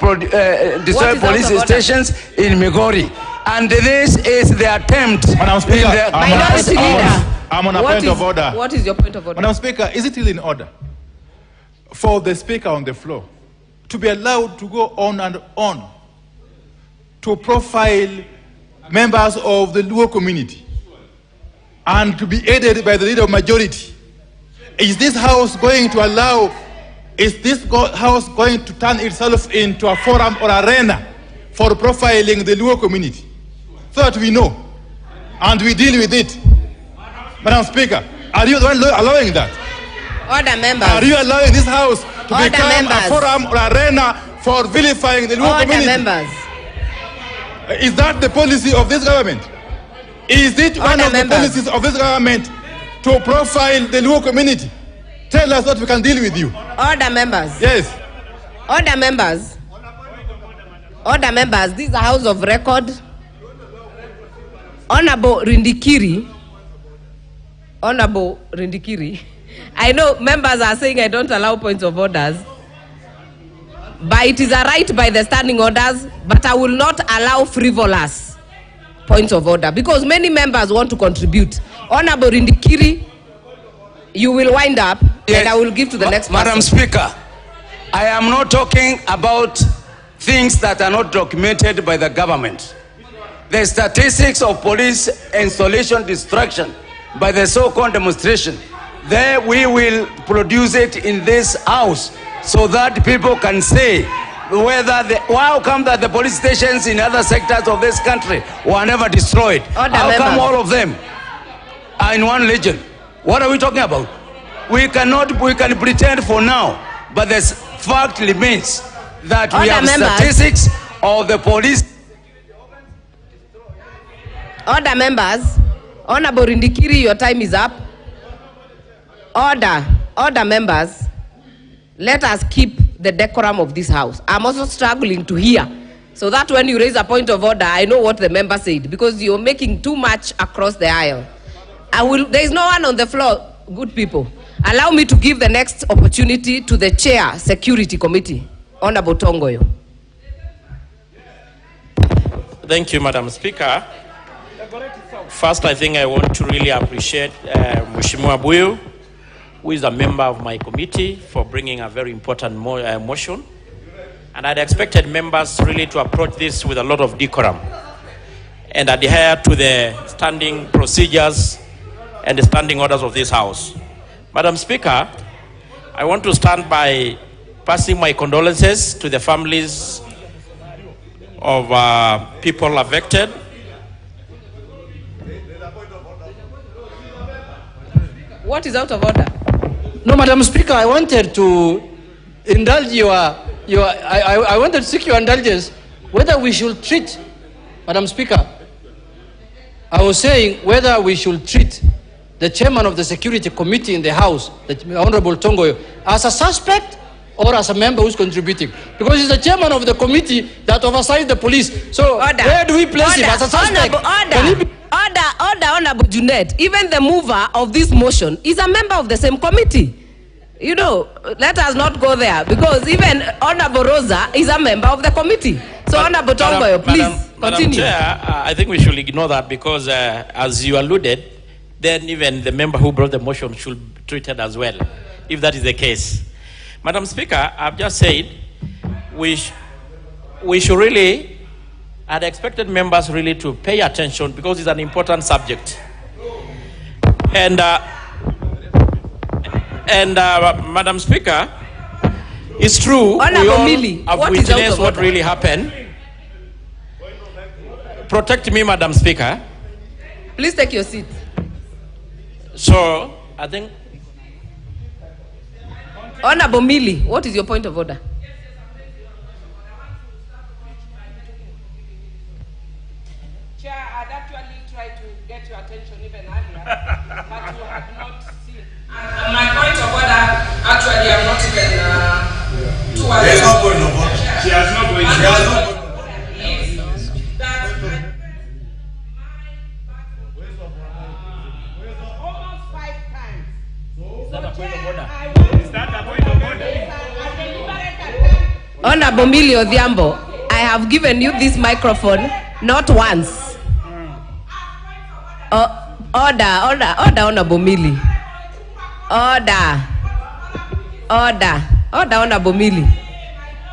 destroyed police stations in Migori. And this is the attempt. Madam Speaker, I'm on a point of order. What is your point of order? Madam Speaker, is it really in order for the Speaker on the floor to be allowed to go on and on to profile members of the Luo community and to be aided by the leader of majority? Is this House going to allow, is this House going to turn itself into a forum or arena for profiling the Luo community so that we know and we deal with it? Madam Speaker, are you allowing that? Order, members. Are you allowing this House to become a forum or arena for vilifying the Luo community? Members. Is that the policy of this government? Is it one of the policies of this government to profile the Luo community? Tell us what we can deal with you. Order, members. Yes. Order, members. Order, members. This is a house of record. Honorable Rindikiri. Honorable Rindikiri. I know members are saying I don't allow points of orders. But it is a right by the standing orders, but I will not allow frivolous points of order because many members want to contribute. Honorable Rindikiri, you will wind up, yes, and I will give to the next person. Madam Speaker, I am not talking about things that are not documented by the government. The statistics of police installation destruction by the so-called demonstration, there we will produce it in this house so that people can say whether how come that the police stations in other sectors of this country were never destroyed? How come all of them are in one region? What are we talking about? We can pretend for now, but the fact remains that we have statistics of the police. Order, members. Honorable Rindikiri, your time is up. Order, members. Let us keep the decorum of this house. I'm also struggling to hear, so that when you raise a point of order, I know what the member said, because you're making too much across the aisle. There is no one on the floor, good people. Allow me to give the next opportunity to the Chair, Security Committee, Honorable Tongoyo. Thank you, Madam Speaker. First, I think I want to really appreciate Mheshimiwa Buyu, who is a member of my committee, for bringing a very important motion. And I'd expected members really to approach this with a lot of decorum and adhere to the standing procedures and the standing orders of this House. Madam Speaker, I want to start by passing my condolences to the families of people affected. What is out of order? No, Madam Speaker, I wanted to indulge I wanted to seek your indulgence whether we should treat, Madam Speaker, I was saying whether we should treat the chairman of the Security Committee in the House, the Honorable Tongoyo, as a suspect or as a member who's contributing. Because he's the chairman of the committee that oversights the police. So where do we place him as a suspect? Order, Honorable Junet. Even the mover of this motion is a member of the same committee. You know, let us not go there, because even Honorable Rosa is a member of the committee. So Honorable Tongoyo, please continue. Madam Chair, I think we should ignore that, because as you alluded, then even the member who brought the motion should be treated as well, if that is the case. Madam Speaker, I've just said we should really, I'd expected members really to pay attention, because it's an important subject. And Madam Speaker, it's true, we all have witnessed what really happened. Protect me, Madam Speaker. Please take your seat. So, I think... Honorable Mili, what is your point of order? Chair, I'd actually tried to get your attention even earlier, but you have not seen. My point of order, actually, I'm not even too aware. There's no point of order. She has not going. She has not. Almost 5 times Honorable Millie Odhiambo, I have given you this microphone not once. Order, Honorable Millie. Order, Honorable Millie.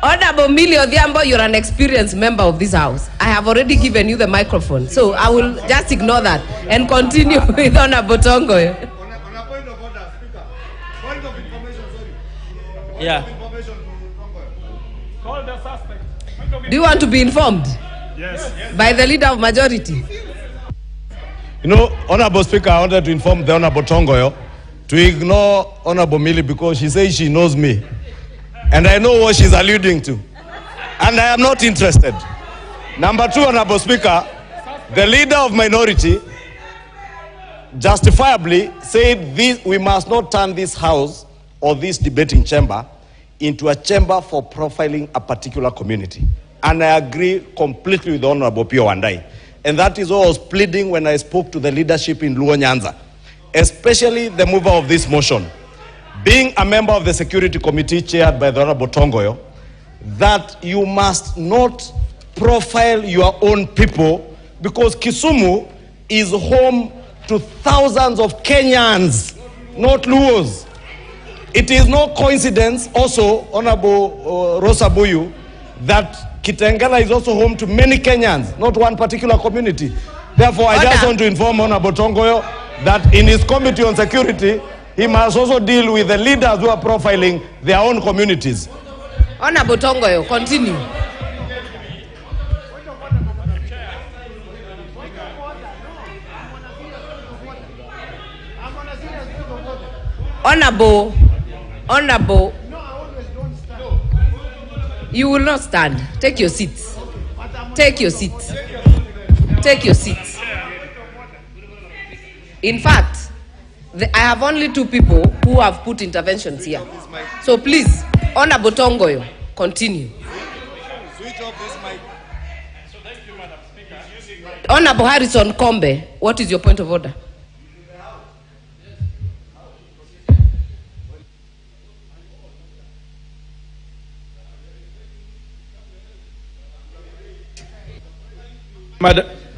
Honorable Millie Odhiambo, you're an experienced member of this house. I have already given you the microphone, so I will just ignore that and continue with Honorable Tongoyo. Yeah. Do you want to be informed? Yes. By the leader of majority? You know, Honorable Speaker, I wanted to inform the Honorable Tongoyo to ignore Honorable Millie because she says she knows me. And I know what she's alluding to. And I am not interested. Number two, Honorable Speaker, the leader of minority justifiably said this, we must not turn this house or this debating chamber into a chamber for profiling a particular community. And I agree completely with Honorable Pio Wandai. And that is what I was pleading when I spoke to the leadership in Luo Nyanza, especially the mover of this motion, being a member of the Security Committee chaired by the Honorable Tongoyo, that you must not profile your own people because Kisumu is home to thousands of Kenyans, not Luos. It is no coincidence also, Honorable Rosa Buyu, that Kitengela is also home to many Kenyans, not one particular community. Therefore, I just want to inform Honorable Tongoyo that in his Committee on Security, he must also deal with the leaders who are profiling their own communities. Honorable Tongoyo, continue. Honorable, you will not stand. Take your seats. Take your seats. Take your seats. In fact, I have only two people who have put interventions here. So please, Honorable Tongoyo, continue. Honorable Harrison Kombe, what is your point of order?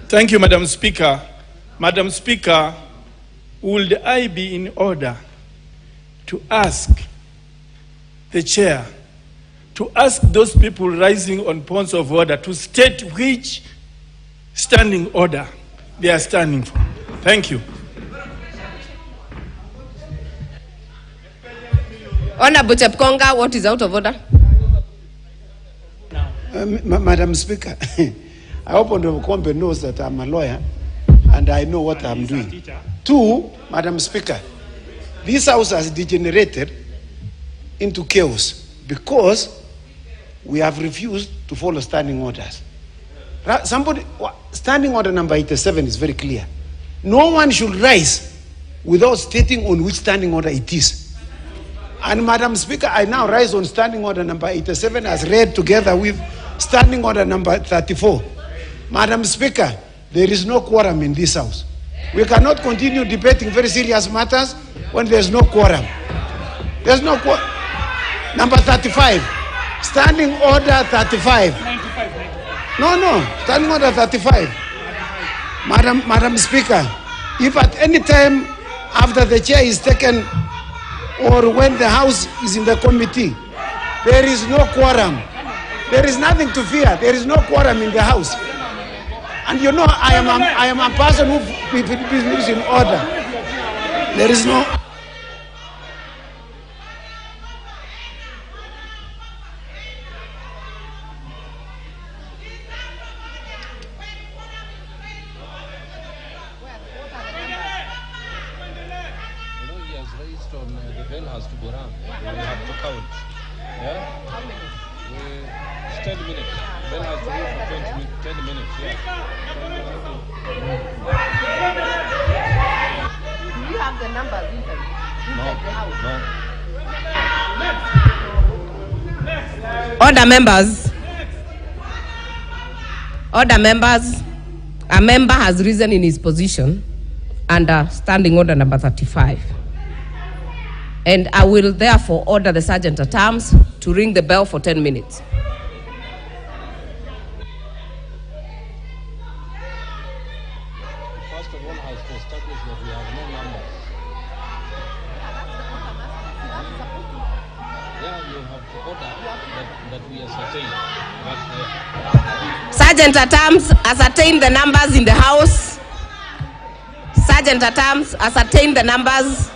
Thank you, Madam Speaker. Madam Speaker, would I be in order to ask the chair, to ask those people rising on points of order to state which standing order they are standing for? Thank you. Honorable Chepkonga, what is out of order? Madam Speaker, I hope Honorable Kombe knows that I'm a lawyer and I know what I'm doing. Two, Madam Speaker, this house has degenerated into chaos because we have refused to follow standing orders. Standing order number 87 is very clear. No one should rise without stating on which standing order it is. And Madam Speaker, I now rise on standing order number 87 as read together with standing order number 34. Madam Speaker, there is no quorum in this house. We cannot continue debating very serious matters when there's no quorum. There's no quorum. Number 35. Standing order 35. No. Standing order 35. Madam Speaker, if at any time after the chair is taken or when the house is in the committee, there is no quorum, there is nothing to fear. There is no quorum in the house. And you know, I am a person who believes in order. There is no... Order members. Order members. A member has risen in his position under standing order number 35. And I will therefore order the sergeant at arms to ring the bell for 10 minutes. first of all has to establish that we have no numbers. Yeah, you have to order that we ascertain. But, Sergeant at Arms, ascertain the numbers in the house. Sergeant at Arms, ascertain the numbers.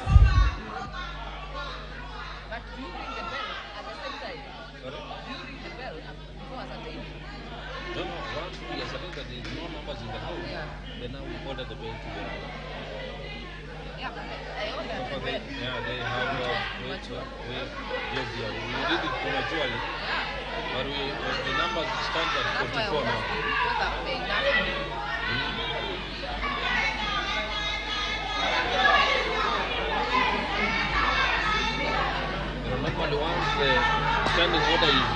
But the numbers stand at 44 now. Normally once the standing order is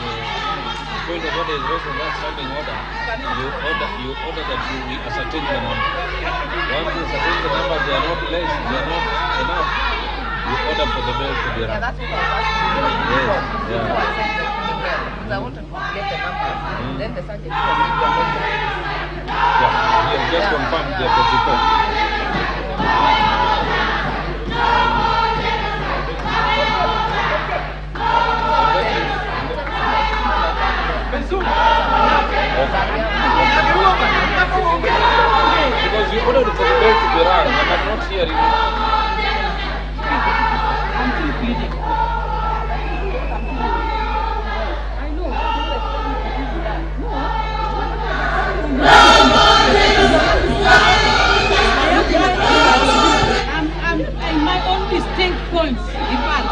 point of order is raised on that standing order, you order that we ascertain the number. Once you ascertain the number, they are not less, they are not enough, you order for the bell to be run. That's what I was asking. Yes, yeah. Because I wanted to get the number. Then the sergeant Yeah, he has just confirmed they are 44. Because you ordered for the bell to be run, and I'm not hearing it. I'm my own distinct points. In fact,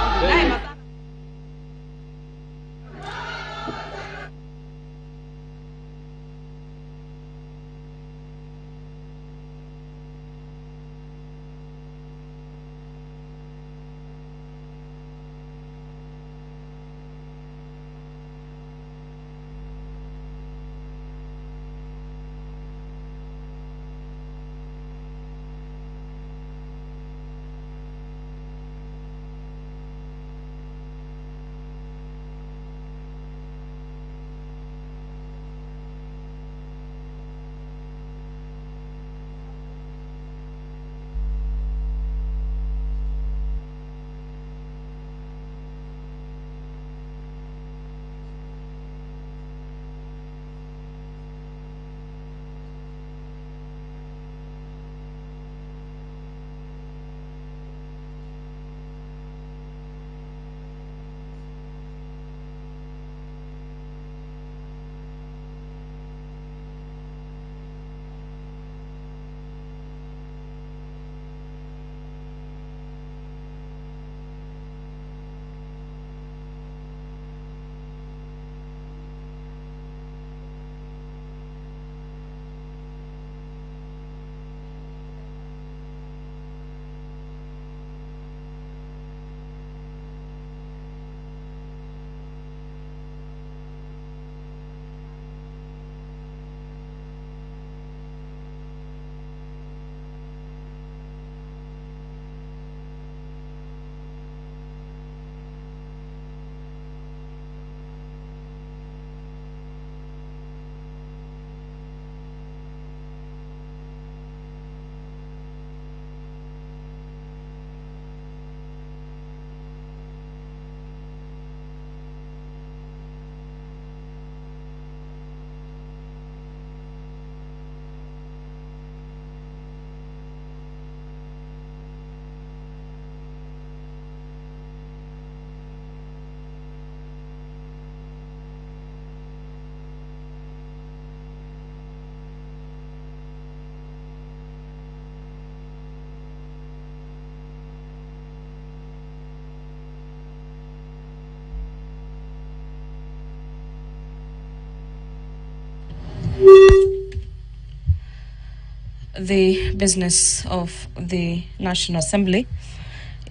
the business of the National Assembly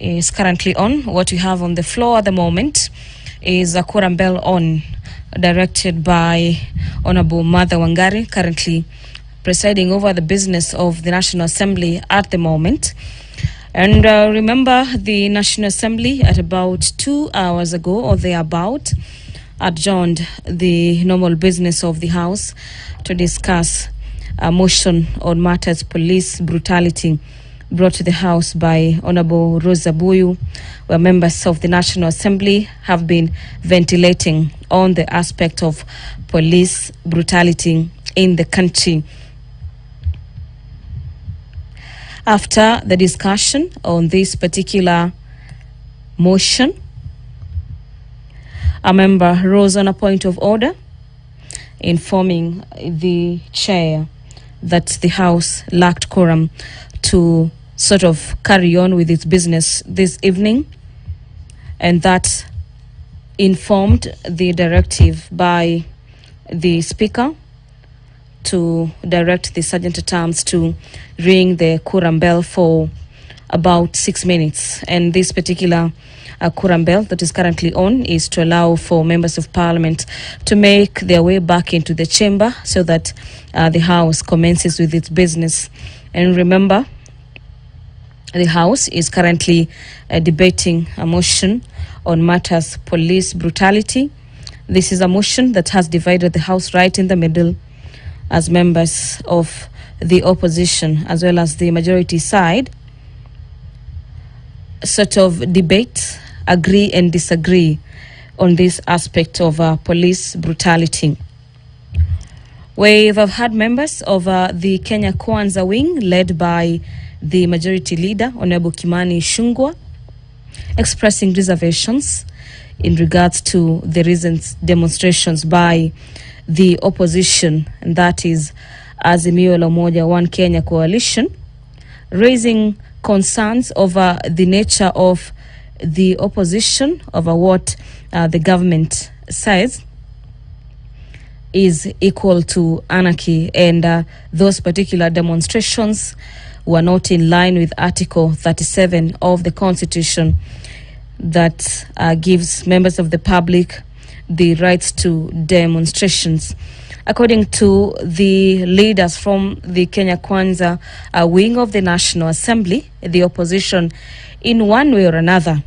is currently on. What we have on the floor at the moment is a quorum bell on, directed by Honorable Martha Wangari, currently presiding over the business of the National Assembly at the moment. And remember, the National Assembly at about 2 hours ago or thereabout adjourned the normal business of the House to discuss a motion on matters police brutality brought to the House by Honorable Rosa Buyu, where members of the National Assembly have been ventilating on the aspect of police brutality in the country. After the discussion on this particular motion, a member rose on a point of order, informing the chair that the House lacked quorum to sort of carry on with its business this evening, and that informed the directive by the Speaker to direct the Sergeant at Arms to ring the quorum bell for about 6 minutes. And this particular quorum bell that is currently on is to allow for members of Parliament to make their way back into the chamber so that the House commences with its business. And remember, the House is currently debating a motion on matters police brutality. This is a motion that has divided the House right in the middle, as members of the opposition as well as the majority side sort of debate, agree and disagree on this aspect of police brutality. We've had members of the Kenya Kwanza wing, led by the majority leader, Honorable Kimani Ichung'wah, expressing reservations in regards to the recent demonstrations by the opposition, and that is Azimio la Umoja One Kenya coalition, raising concerns over the nature of the opposition, over what the government says is equal to anarchy, and those particular demonstrations were not in line with Article 37 of the Constitution that gives members of the public the rights to demonstrations. According to the leaders from the Kenya Kwanza wing of the National Assembly, the opposition in one way or another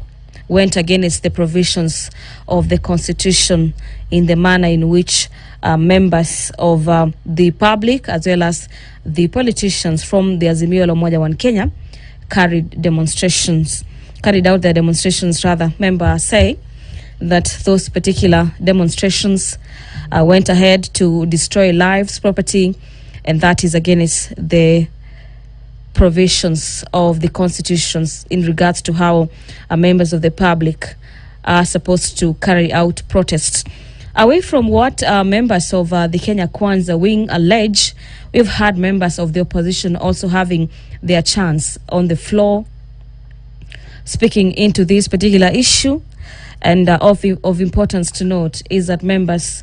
went against the provisions of the Constitution in the manner in which members of the public as well as the politicians from the Azimio la Umoja One Kenya carried out their demonstrations. Members say that those particular demonstrations went ahead to destroy lives, property, and that is against the provisions of the constitutions in regards to how members of the public are supposed to carry out protests. Away from what members of the Kenya Kwanza wing allege, we've had members of the opposition also having their chance on the floor, speaking into this particular issue. And of importance to note is that members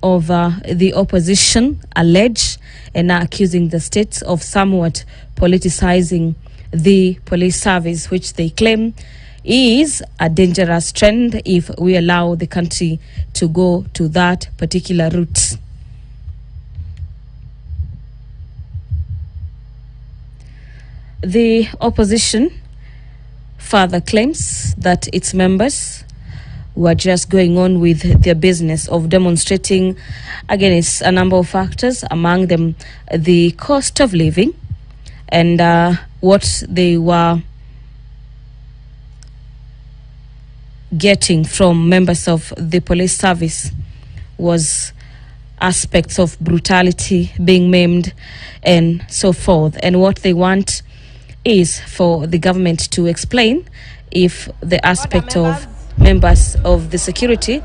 of the opposition allege and are accusing the state of somewhat politicizing the police service, which they claim is a dangerous trend if we allow the country to go to that particular route. The opposition further claims that its members were just going on with their business of demonstrating against a number of factors, among them the cost of living, and what they were getting from members of the police service was aspects of brutality, being maimed, and so forth. And what they want is for the government to explain if the aspect of members of the security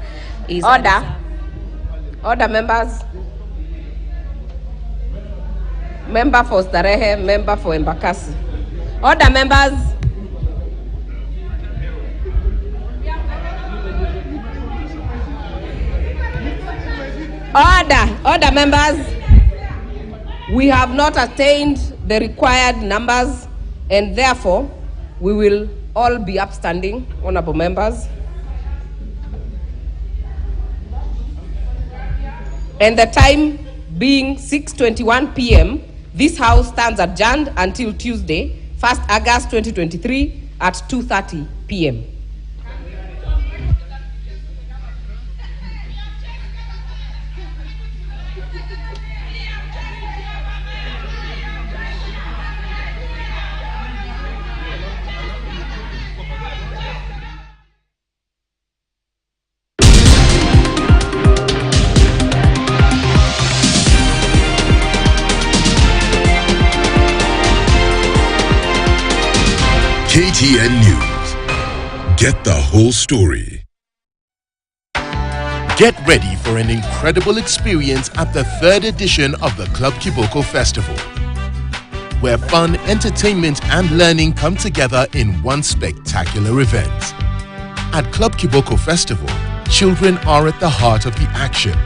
is... Order, members. Member for Starehe, member for Embakasi. Order, members. Order, members. We have not attained the required numbers, and therefore we will all be upstanding, honorable members. And the time being 6:21 p.m., this House stands adjourned until Tuesday, 1st August 2023 at 2:30 p.m. KTN News. Get the whole story. Get ready for an incredible experience at the 3rd edition of the Club Kiboko Festival, where fun, entertainment and learning come together in one spectacular event. At Club Kiboko Festival, children are at the heart of the action.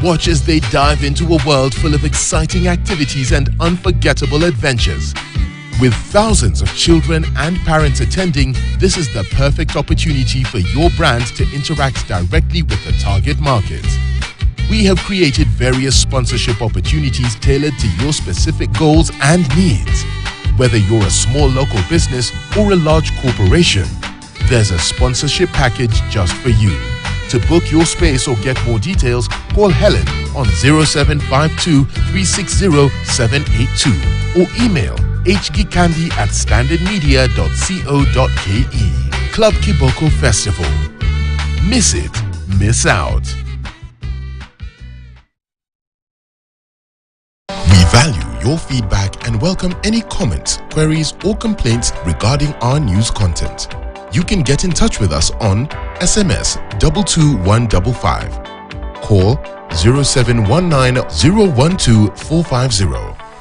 Watch as they dive into a world full of exciting activities and unforgettable adventures. With thousands of children and parents attending, this is the perfect opportunity for your brand to interact directly with the target market. We have created various sponsorship opportunities tailored to your specific goals and needs. Whether you're a small local business or a large corporation, there's a sponsorship package just for you. To book your space or get more details, call Helen on 0752 360 782 or email hgcandy@standardmedia.co.ke. Club Kiboko Festival. Miss it, miss out. We value your feedback and welcome any comments, queries, or complaints regarding our news content. You can get in touch with us on SMS 22155, call 0719 012 450,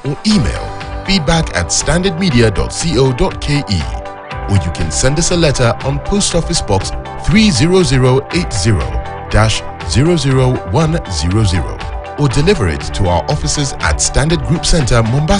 or email feedback@standardmedia.co.ke, or you can send us a letter on Post Office Box 30080-00100, or deliver it to our offices at Standard Group Center, Mombasa.